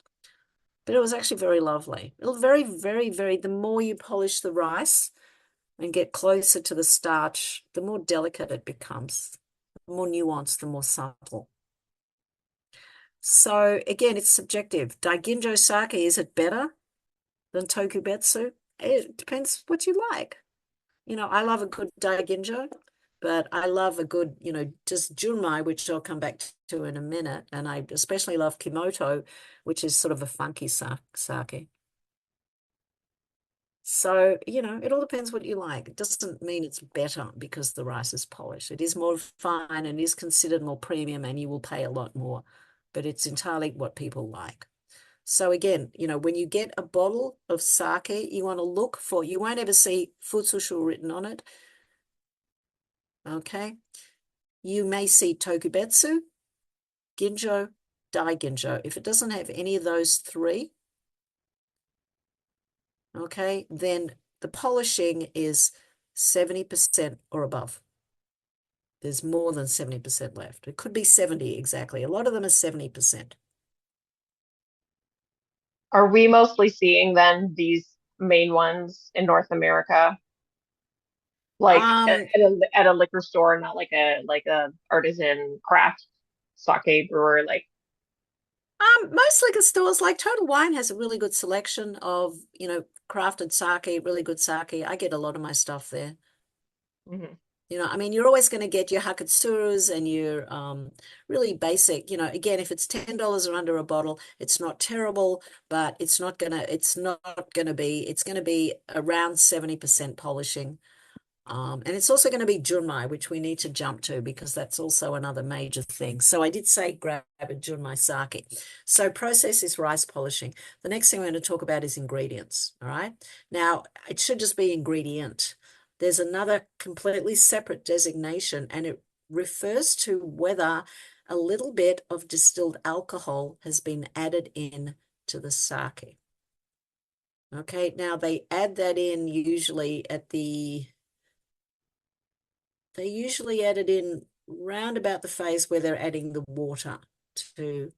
but it was actually very lovely. It was very, very, very, the more you polish the rice and get closer to the starch, the more delicate it becomes, the more nuanced, the more subtle. So again, it's subjective. Daiginjo sake, is it better than tokubetsu? It depends what you like. I love a good daiginjo, but I love a good, just junmai, which I'll come back to in a minute. And I especially love kimoto, which is sort of a funky sake. So, it all depends what you like. It doesn't mean it's better because the rice is polished. It is more fine and is considered more premium, and you will pay a lot more, but it's entirely what people like. So again, when you get a bottle of sake, you want to look for, you won't ever see futsushu written on it. Okay. You may see tokubetsu, ginjo, daiginjo. If it doesn't have any of those three, okay, then the polishing is 70% or above. There's more than 70% left. It could be 70 exactly. A lot of them are 70%. Are we mostly seeing then these main ones in North America, like at a liquor store, not like a artisan craft sake brewer, like? Most liquor stores, like Total Wine, has a really good selection of, crafted sake, really good sake. I get a lot of my stuff there. Mm-hmm. You know, I mean, you're always going to get your hakatsurus and your really basic, you know, again, if it's $10 or under a bottle, it's not terrible, but it's going to be around 70% polishing. And it's also going to be junmai, which we need to jump to because that's also another major thing. So I did say grab a junmai sake. So process is rice polishing. The next thing we're going to talk about is ingredients. All right. Now, it should just be ingredient. There's another completely separate designation, and it refers to whether a little bit of distilled alcohol has been added in to the sake. Okay. Now, they add that in usually they usually add it in round about the phase where they're adding the water to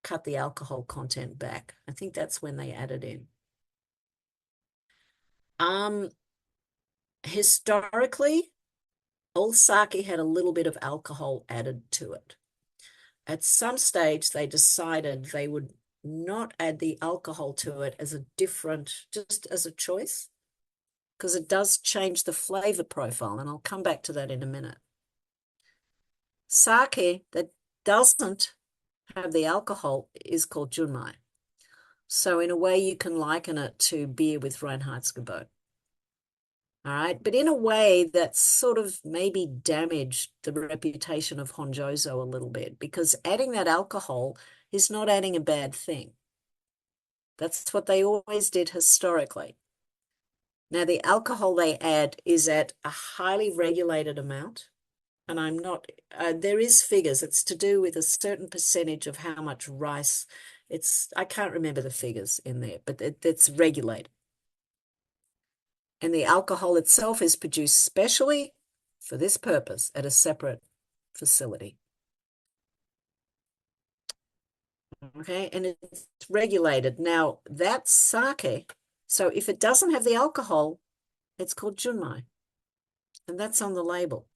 cut the alcohol content back. I think that's when they add it in. Historically, old sake had a little bit of alcohol added to it. At some stage, they decided they would not add the alcohol to it as just as a choice, because it does change the flavor profile, and I'll come back to that in a minute. Sake that doesn't have the alcohol is called junmai. So in a way, you can liken it to beer with Reinheitsgebot. All right, but in a way that's sort of maybe damaged the reputation of Honjozo a little bit, because adding that alcohol is not adding a bad thing. That's what they always did historically. Now, the alcohol they add is at a highly regulated amount. And I'm not, there is figures. It's to do with a certain percentage of how much rice. I can't remember the figures in there, but it's regulated. And the alcohol itself is produced specially for this purpose at a separate facility. Okay, and it's regulated. Now, that's sake. So if it doesn't have the alcohol, it's called junmai. And that's on the label.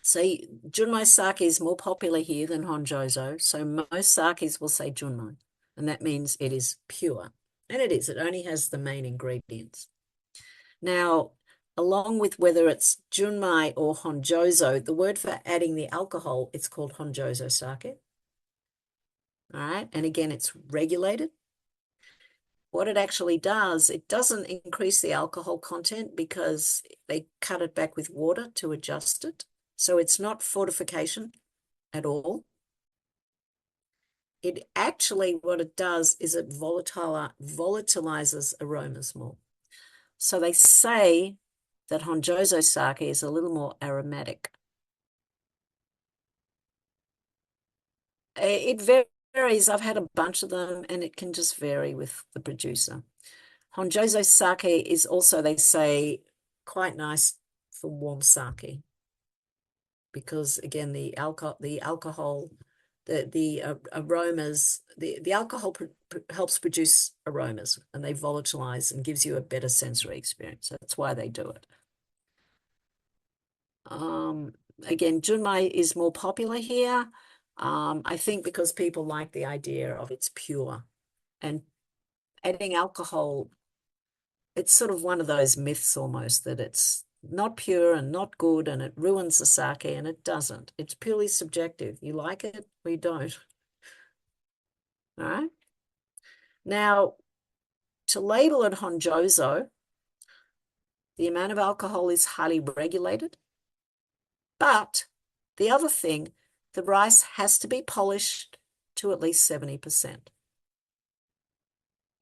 So junmai sake is more popular here than Honjozo. So most sakes will say junmai, and that means it is pure. And it is. It only has the main ingredients. Now, along with whether it's junmai or Honjozo, the word for adding the alcohol, it's called Honjozo sake. All right. And again, it's regulated. What it actually does, it doesn't increase the alcohol content because they cut it back with water to adjust it. So it's not fortification at all. It actually, what it does is it volatilizes aromas more. So they say that Honjozo sake is a little more aromatic. It varies. I've had a bunch of them, and it can just vary with the producer. Honjozo sake is also, they say, quite nice for warm sake, because again, the alcohol, the aromas, the alcohol helps produce aromas, and they volatilize and gives you a better sensory experience. That's why they do it. Again, junmai is more popular here. I think because people like the idea of it's pure, and adding alcohol, it's sort of one of those myths almost that it's not pure and not good and it ruins the sake, and it doesn't. It's purely subjective. You like it or you don't. All right. Now, to label it Honjozo, the amount of alcohol is highly regulated. But the other thing, the rice has to be polished to at least 70%.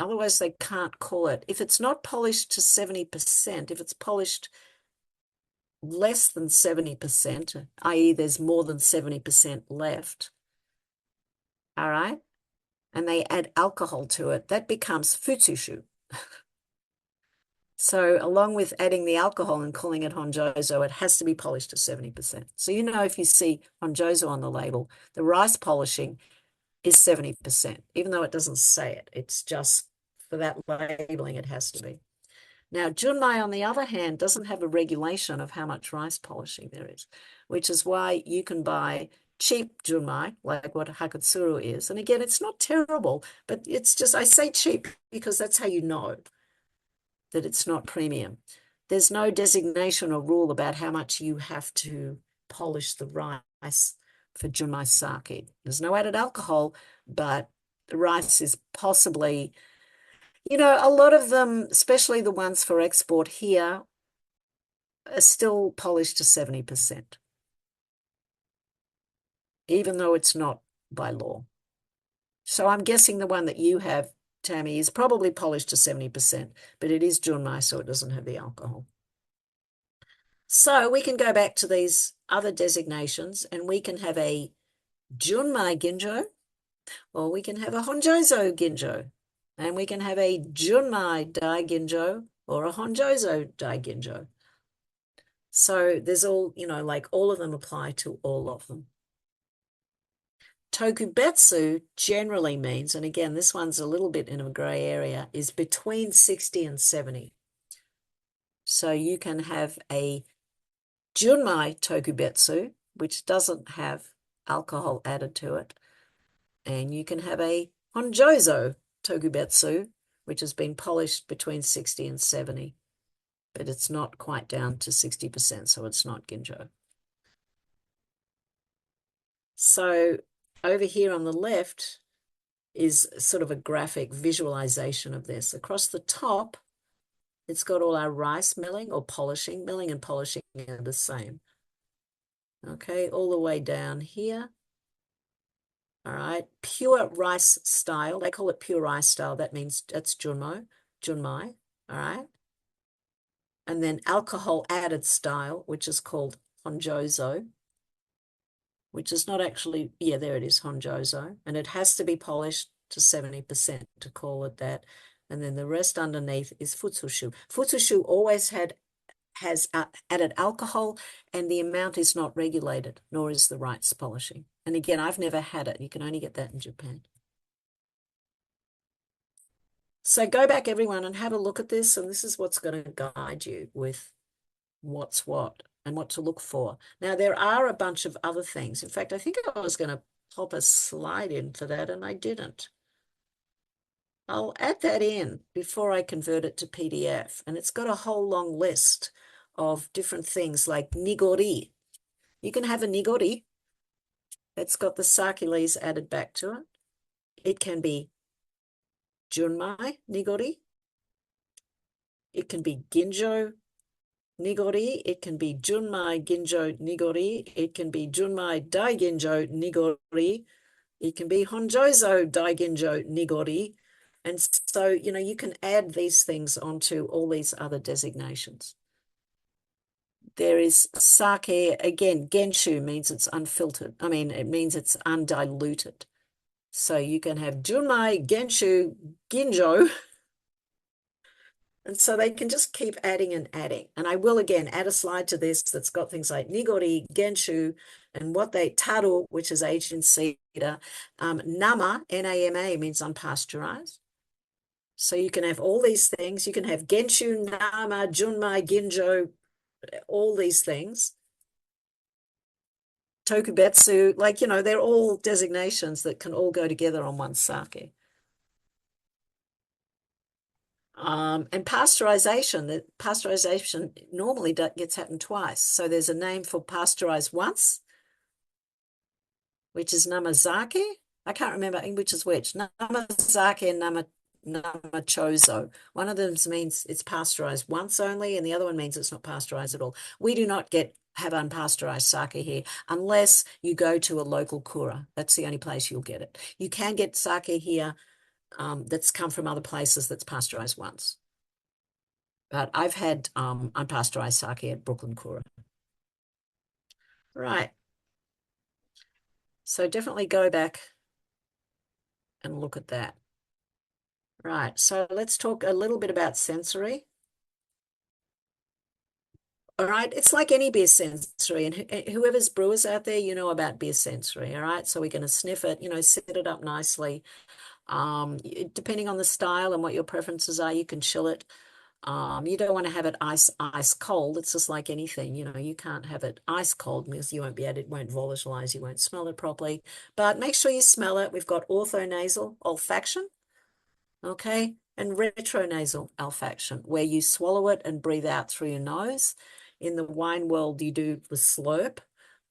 Otherwise, they can't call it. If it's not polished to 70%, if it's polished less than 70%, i.e. there's more than 70% left, all right, and they add alcohol to it, that becomes futsushu. So along with adding the alcohol and calling it Honjozo, it has to be polished to 70%. So you know, if you see Honjozo on the label, the rice polishing is 70%, even though it doesn't say it. It's just for that labeling, it has to be. Now, junmai, on the other hand, doesn't have a regulation of how much rice polishing there is, which is why you can buy cheap junmai, like what Hakutsuru is. And again, it's not terrible, but it's just, I say cheap because that's how you know that it's not premium. There's no designation or rule about how much you have to polish the rice for junmai sake. There's no added alcohol, but the rice is possibly, you know, a lot of them, especially the ones for export here, are still polished to 70%, even though it's not by law. So I'm guessing the one that you have, Tammy, is probably polished to 70%, but it is junmai, so it doesn't have the alcohol. So we can go back to these other designations, and we can have a junmai ginjo, or we can have a honjozo ginjo, and we can have a junmai dai ginjo or a honjozo dai ginjo. So there's all, you know, like all of them apply to all of them. Tokubetsu generally means, and again, this one's a little bit in a gray area, is between 60 and 70. So you can have a junmai tokubetsu, which doesn't have alcohol added to it. And you can have a honjozo tokubetsu, which has been polished between 60 and 70, but it's not quite down to 60%, so it's not ginjo. So over here on the left is sort of a graphic visualization of this. Across the top, it's got all our rice milling or polishing. Milling and polishing are the same. Okay, all the way down here. All right, pure rice style. They call it pure rice style. That means that's junmai. All right. And then alcohol added style, which is called honjozo, which is not actually, yeah, there it is, honjozo. And it has to be polished to 70% to call it that. And then the rest underneath is futsushu. Futsushu always has added alcohol, and the amount is not regulated, nor is the rice polishing. And again, I've never had it. You can only get that in Japan. So go back, everyone, and have a look at this. And this is what's going to guide you with what's what and what to look for. Now, there are a bunch of other things. In fact, I think I was going to pop a slide in for that, and I didn't. I'll add that in before I convert it to PDF. And it's got a whole long list of different things like nigori. You can have a nigori that's got the sake leaves added back to it. It can be junmai nigori. It can be ginjo nigori. It can be junmai ginjo nigori. It can be junmai daiginjo nigori. It can be honjozo daiginjo nigori. And so, you know, you can add these things onto all these other designations. There is sake, again, genshu means it's unfiltered. I mean, it means it's undiluted. So you can have junmai, genshu, ginjo. And so they can just keep adding and adding. And I will, again, add a slide to this that's got things like nigori, genshu, and what they, taru, which is aged in cedar. Nama, N-A-M-A, means unpasteurized. So you can have all these things. You can have genshu, nama, junmai, ginjo, all these things. Tokubetsu, like, you know, they're all designations that can all go together on one sake. And pasteurization normally gets happened twice. So there's a name for pasteurized once, which is namazake. I can't remember which is which. Namazake and namachozo. One of them means it's pasteurized once only, and the other one means it's not pasteurized at all. We do not have unpasteurized sake here unless you go to a local kura. That's the only place you'll get it. You can get sake here that's come from other places that's pasteurized once. But I've had unpasteurized sake at Brooklyn Kura. Right. So definitely go back and look at that. Right, so let's talk a little bit about sensory. All right, it's like any beer sensory, and whoever's brewers out there, you know about beer sensory, all right? So we're going to sniff it, you know, set it up nicely. Depending on the style and what your preferences are, you can chill it. You don't want to have it ice cold. It's just like anything, you know, you can't have it ice cold because you won't be able to, it won't volatilize, you won't smell it properly. But make sure you smell it. We've got orthonasal olfaction. Okay, and retronasal olfaction, where you swallow it and breathe out through your nose. In the wine world, you do the slurp.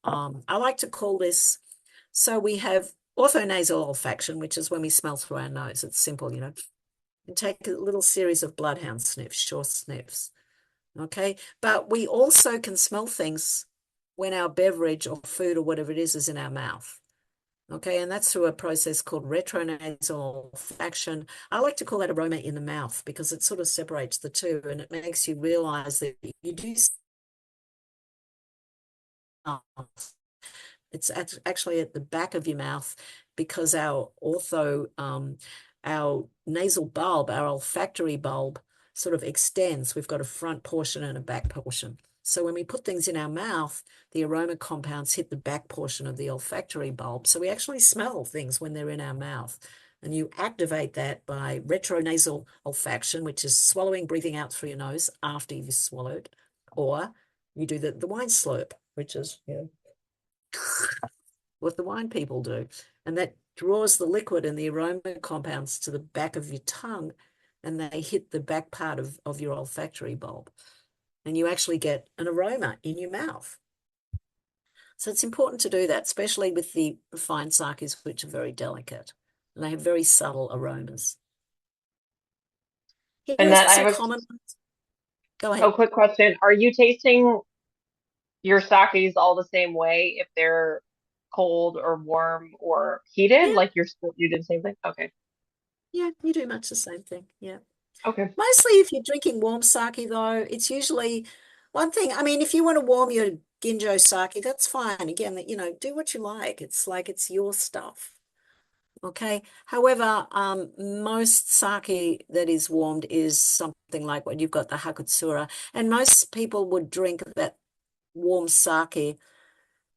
I like to call this, so we have orthonasal olfaction, which is when we smell through our nose. It's simple, you know, and take a little series of bloodhound sniffs, short sniffs. Okay, but we also can smell things when our beverage or food or whatever it is in our mouth. Okay, and that's through a process called retronasal olfaction. I like to call that aroma in the mouth because it sort of separates the two, and it makes you realize that you do smell. It's actually at the back of your mouth because our our nasal bulb, our olfactory bulb sort of extends. We've got a front portion and a back portion. So when we put things in our mouth, the aroma compounds hit the back portion of the olfactory bulb. So we actually smell things when they're in our mouth. And you activate that by retronasal olfaction, which is swallowing, breathing out through your nose after you've swallowed. Or you do the wine slurp, which is, you know, what the wine people do. And that draws the liquid and the aroma compounds to the back of your tongue, and they hit the back part of your olfactory bulb. And you actually get an aroma in your mouth. So it's important to do that, especially with the refined sakes, which are very delicate. And they have very subtle aromas. Here And are then I some have common ones. Go ahead. a quick question. Are you tasting your sakes all the same way if they're cold or warm or heated? Yeah, Like you did the same thing? Okay. yeah, you do much the same thing. Yeah. Okay. Mostly if you're drinking warm sake, though, it's usually one thing. I mean, if you want to warm your ginjo sake, that's fine. Again, you know, do what you like. It's like it's your stuff. Okay. However, most sake that is warmed is something like what you've got, the hakutsura, and most people would drink that warm sake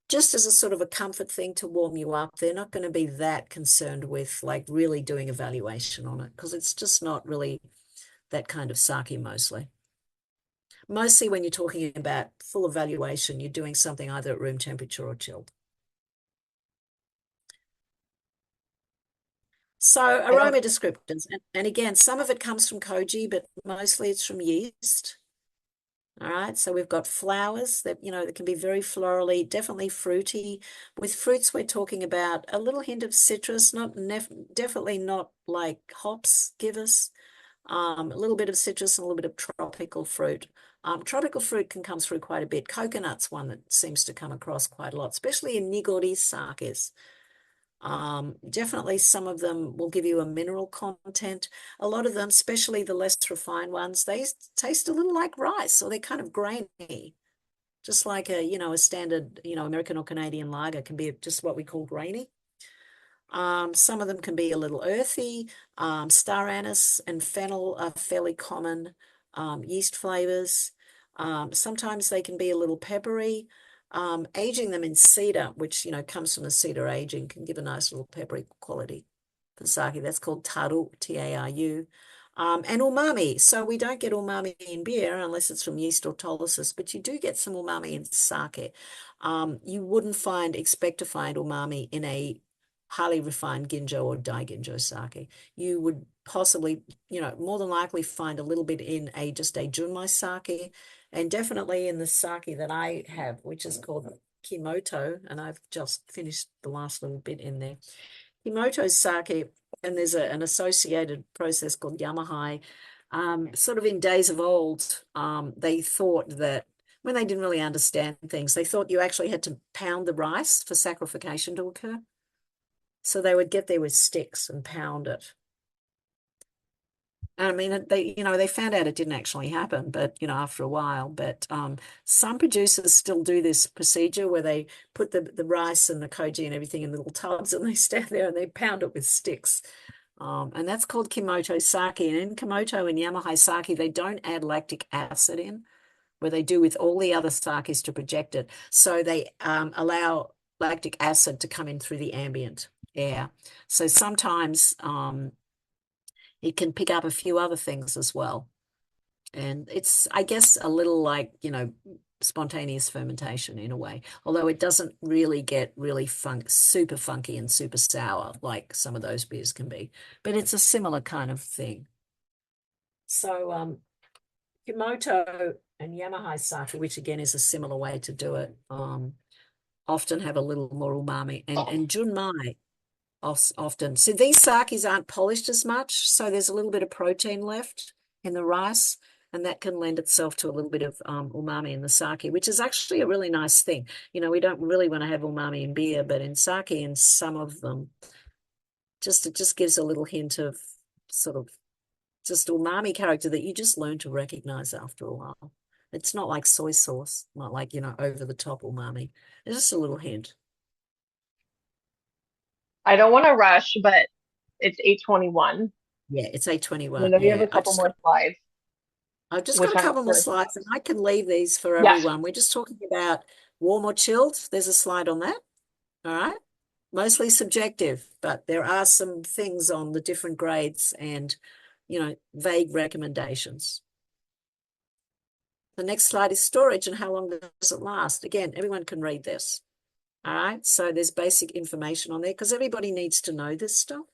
just as a sort of a comfort thing to warm you up. They're not going to be that concerned with like really doing evaluation on it because it's just not really that kind of sake mostly. Mostly when you're talking about full evaluation, you're doing something either at room temperature or chilled. So aroma descriptors, and again, some of it comes from koji, but mostly it's from yeast. All right, so we've got flowers that, you know, that can be very florally, definitely fruity. With fruits, we're talking about a little hint of citrus, definitely not like hops give us. A little bit of citrus and a little bit of tropical fruit. Tropical fruit can come through quite a bit. Coconut's one that seems to come across quite a lot, especially in nigori sakes. Definitely some of them will give you a mineral content. A lot of them, especially the less refined ones, they taste a little like rice, or they're kind of grainy, just like a, you know, a standard, you know, American or Canadian lager can be just what we call grainy. Some of them can be a little earthy. Star anise and fennel are fairly common yeast flavors. Sometimes they can be a little peppery. Aging them in cedar, which, you know, comes from the cedar aging, can give a nice little peppery quality for sake. That's called taru, T-A-R-U. And umami. So we don't get umami in beer unless it's from yeast or autolysis, but you do get some umami in sake. You wouldn't expect to find umami in a highly refined ginjo or daiginjo sake. You would possibly, you know, more than likely find a little bit in just a junmai sake, and definitely in the sake that I have, which is called Kimoto, and I've just finished the last little bit in there. Kimoto sake, and there's an associated process called yamahai. Sort of in days of old, they thought that when they didn't really understand things, they thought you actually had to pound the rice for sacrification to occur. So they would get there with sticks and pound it. I mean, they found out it didn't actually happen, but, after a while. But some producers still do this procedure where they put the rice and the koji and everything in little tubs, and they stand there and they pound it with sticks. And that's called Kimoto sake. And in Kimoto and Yamahai sake, they don't add lactic acid in, where they do with all the other sakes to project it. So they allow lactic acid to come in through the ambient air. So sometimes it can pick up a few other things as well. And it's, I guess, a little like, spontaneous fermentation in a way, although it doesn't really get really super funky and super sour like some of those beers can be. But it's a similar kind of thing. So Kumoto and Yamahai sake, which again is a similar way to do it, often have a little more umami, and Junmai often. So these sakes aren't polished as much, so there's a little bit of protein left in the rice, and that can lend itself to a little bit of umami in the sake, which is actually a really nice thing. You know, we don't really want to have umami in beer, but in sake and some of them, it just gives a little hint of sort of just umami character that you just learn to recognize after a while. It's not like soy sauce, not like, you know, over the top umami. It's just a little hint. I don't want to rush, but it's 8:21. Yeah, it's I 8:21. know you have Yeah, a couple more slides, I've just got which a I'm couple more sure. slides, and I can leave these for Yeah. everyone. We're just talking about warm or chilled. There's a slide on that. All right. Mostly subjective, but there are some things on the different grades and, you know, vague recommendations. The next slide is storage and how long does it last? Again, everyone can read this. All right. So there's basic information on there because everybody needs to know this stuff.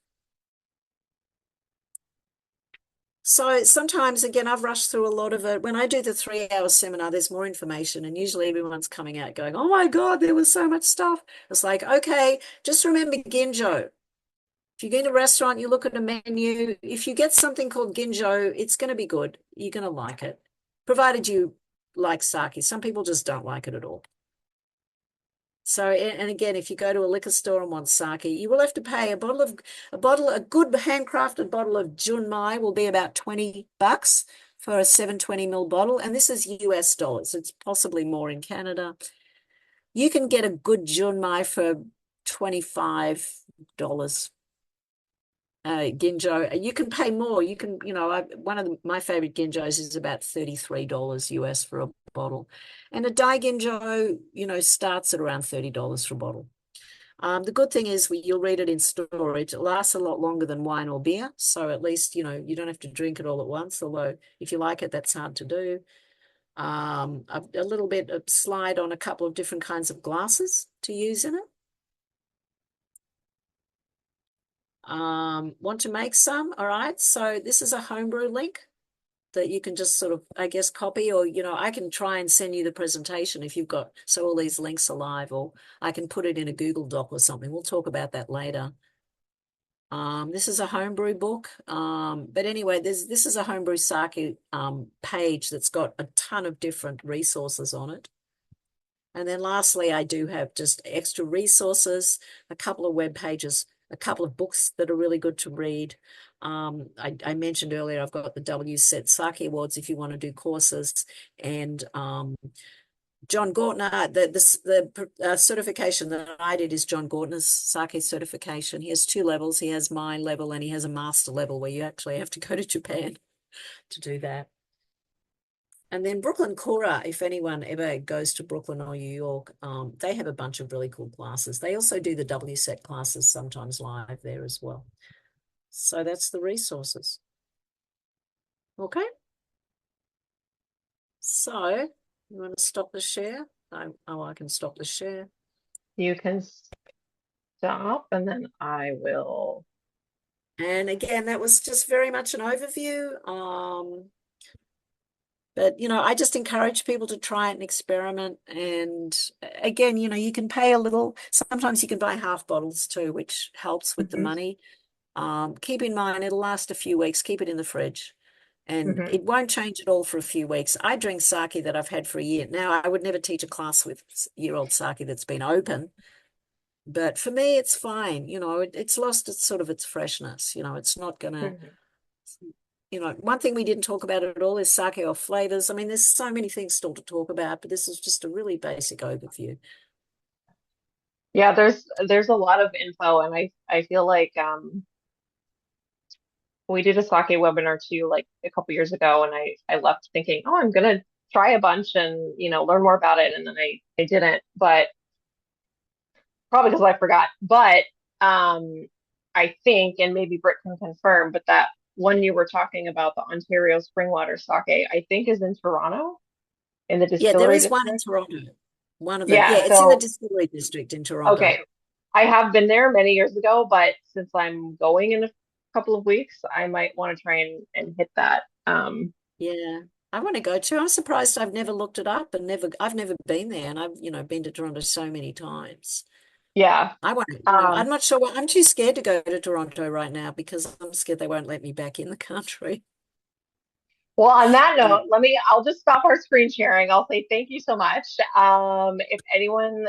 So sometimes, again, I've rushed through a lot of it. When I do the 3-hour seminar, there's more information, and usually everyone's coming out going, oh my God, there was so much stuff. It's like, okay, just remember Ginjo. If you go to a restaurant, you look at a menu. If you get something called Ginjo, it's going to be good. You're going to like it, provided you like sake. Some people just don't like it at all. So, and again, if you go to a liquor store and want sake, you will have to pay a good handcrafted bottle of Junmai will be about $20 for a 720 ml bottle. And this is US dollars. It's possibly more in Canada. You can get a good Junmai for $25. Ginjo, you can pay more. You can, you know, one of my favorite Ginjos is about $33 US for a bottle. And a Dai Ginjo, you know, starts at around $30 for a bottle. The good thing is you'll read it in storage. It lasts a lot longer than wine or beer. So at least, you know, you don't have to drink it all at once. Although if you like it, that's hard to do. A little bit of slide on a couple of different kinds of glasses to use in it. Want to make some? All right. So this is a homebrew link that you can just sort of, I guess, copy, or, you know, I can try and send you the presentation if you've got, so all these links are live, or I can put it in a Google Doc or something. We'll talk about that later. This is a homebrew book. But anyway, this is a homebrew sake page that's got a ton of different resources on it. And then lastly, I do have just extra resources, a couple of web pages, a couple of books that are really good to read. I mentioned earlier, I've got the WSET Sake Awards if you want to do courses. And John Gortner, the certification that I did is John Gortner's sake certification. He has 2 levels. He has my level and he has a master level where you actually have to go to Japan to do that. And then Brooklyn Cora, if anyone ever goes to Brooklyn or New York, they have a bunch of really cool classes. They also do the WSET classes sometimes live there as well. So that's the resources. Okay. So you want to stop the share? I can stop the share. You can stop and then I will. And again, that was just very much an overview. But, you know, I just encourage people to try it and experiment. And again, you know, you can pay a little. Sometimes you can buy half bottles too, which helps with the money. Keep in mind, it'll last a few weeks. Keep it in the fridge. And it won't change at all for a few weeks. I drink sake that I've had for a year. Now, I would never teach a class with year-old sake that's been open. But for me, it's fine. You know, it's lost its sort of its freshness. You know, it's not going to... You know, one thing we didn't talk about at all is sake or flavors. I mean, there's so many things still to talk about, but this is just a really basic overview. Yeah, there's a lot of info, and I feel like we did a sake webinar too, like a couple years ago, and I left thinking, oh, I'm gonna try a bunch and, you know, learn more about it, and then I didn't, but probably because I forgot. But I think, and maybe Britt can confirm, but that one you were talking about, the Ontario Springwater Sake, I think is in Toronto, in the Yeah, there distillery is one in district. Toronto. One of them. Yeah, Yeah, it's in the so distillery district in Toronto. okay. I have been there many years ago, but since I'm going in a couple of weeks, I might want to try and hit that Yeah, I want to go to. I'm surprised I've never looked it up and I've never been there, and I've been to Toronto so many times. Yeah. I want to, Um, I'm not sure. I'm too scared to go to Toronto right now because I'm scared they won't let me back in the country. well, on that Um, note, I'll just stop our screen sharing. I'll say thank you so much. If anyone,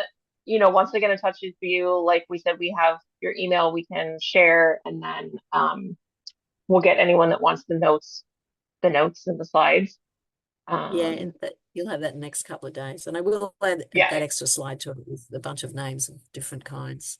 wants to get in touch with you, like we said, we have your email we can share, and then we'll get anyone that wants the notes and the slides. yeah, Um, you'll have that in the next couple of days, and I will add yeah, that extra slide to it with a bunch of names of different kinds.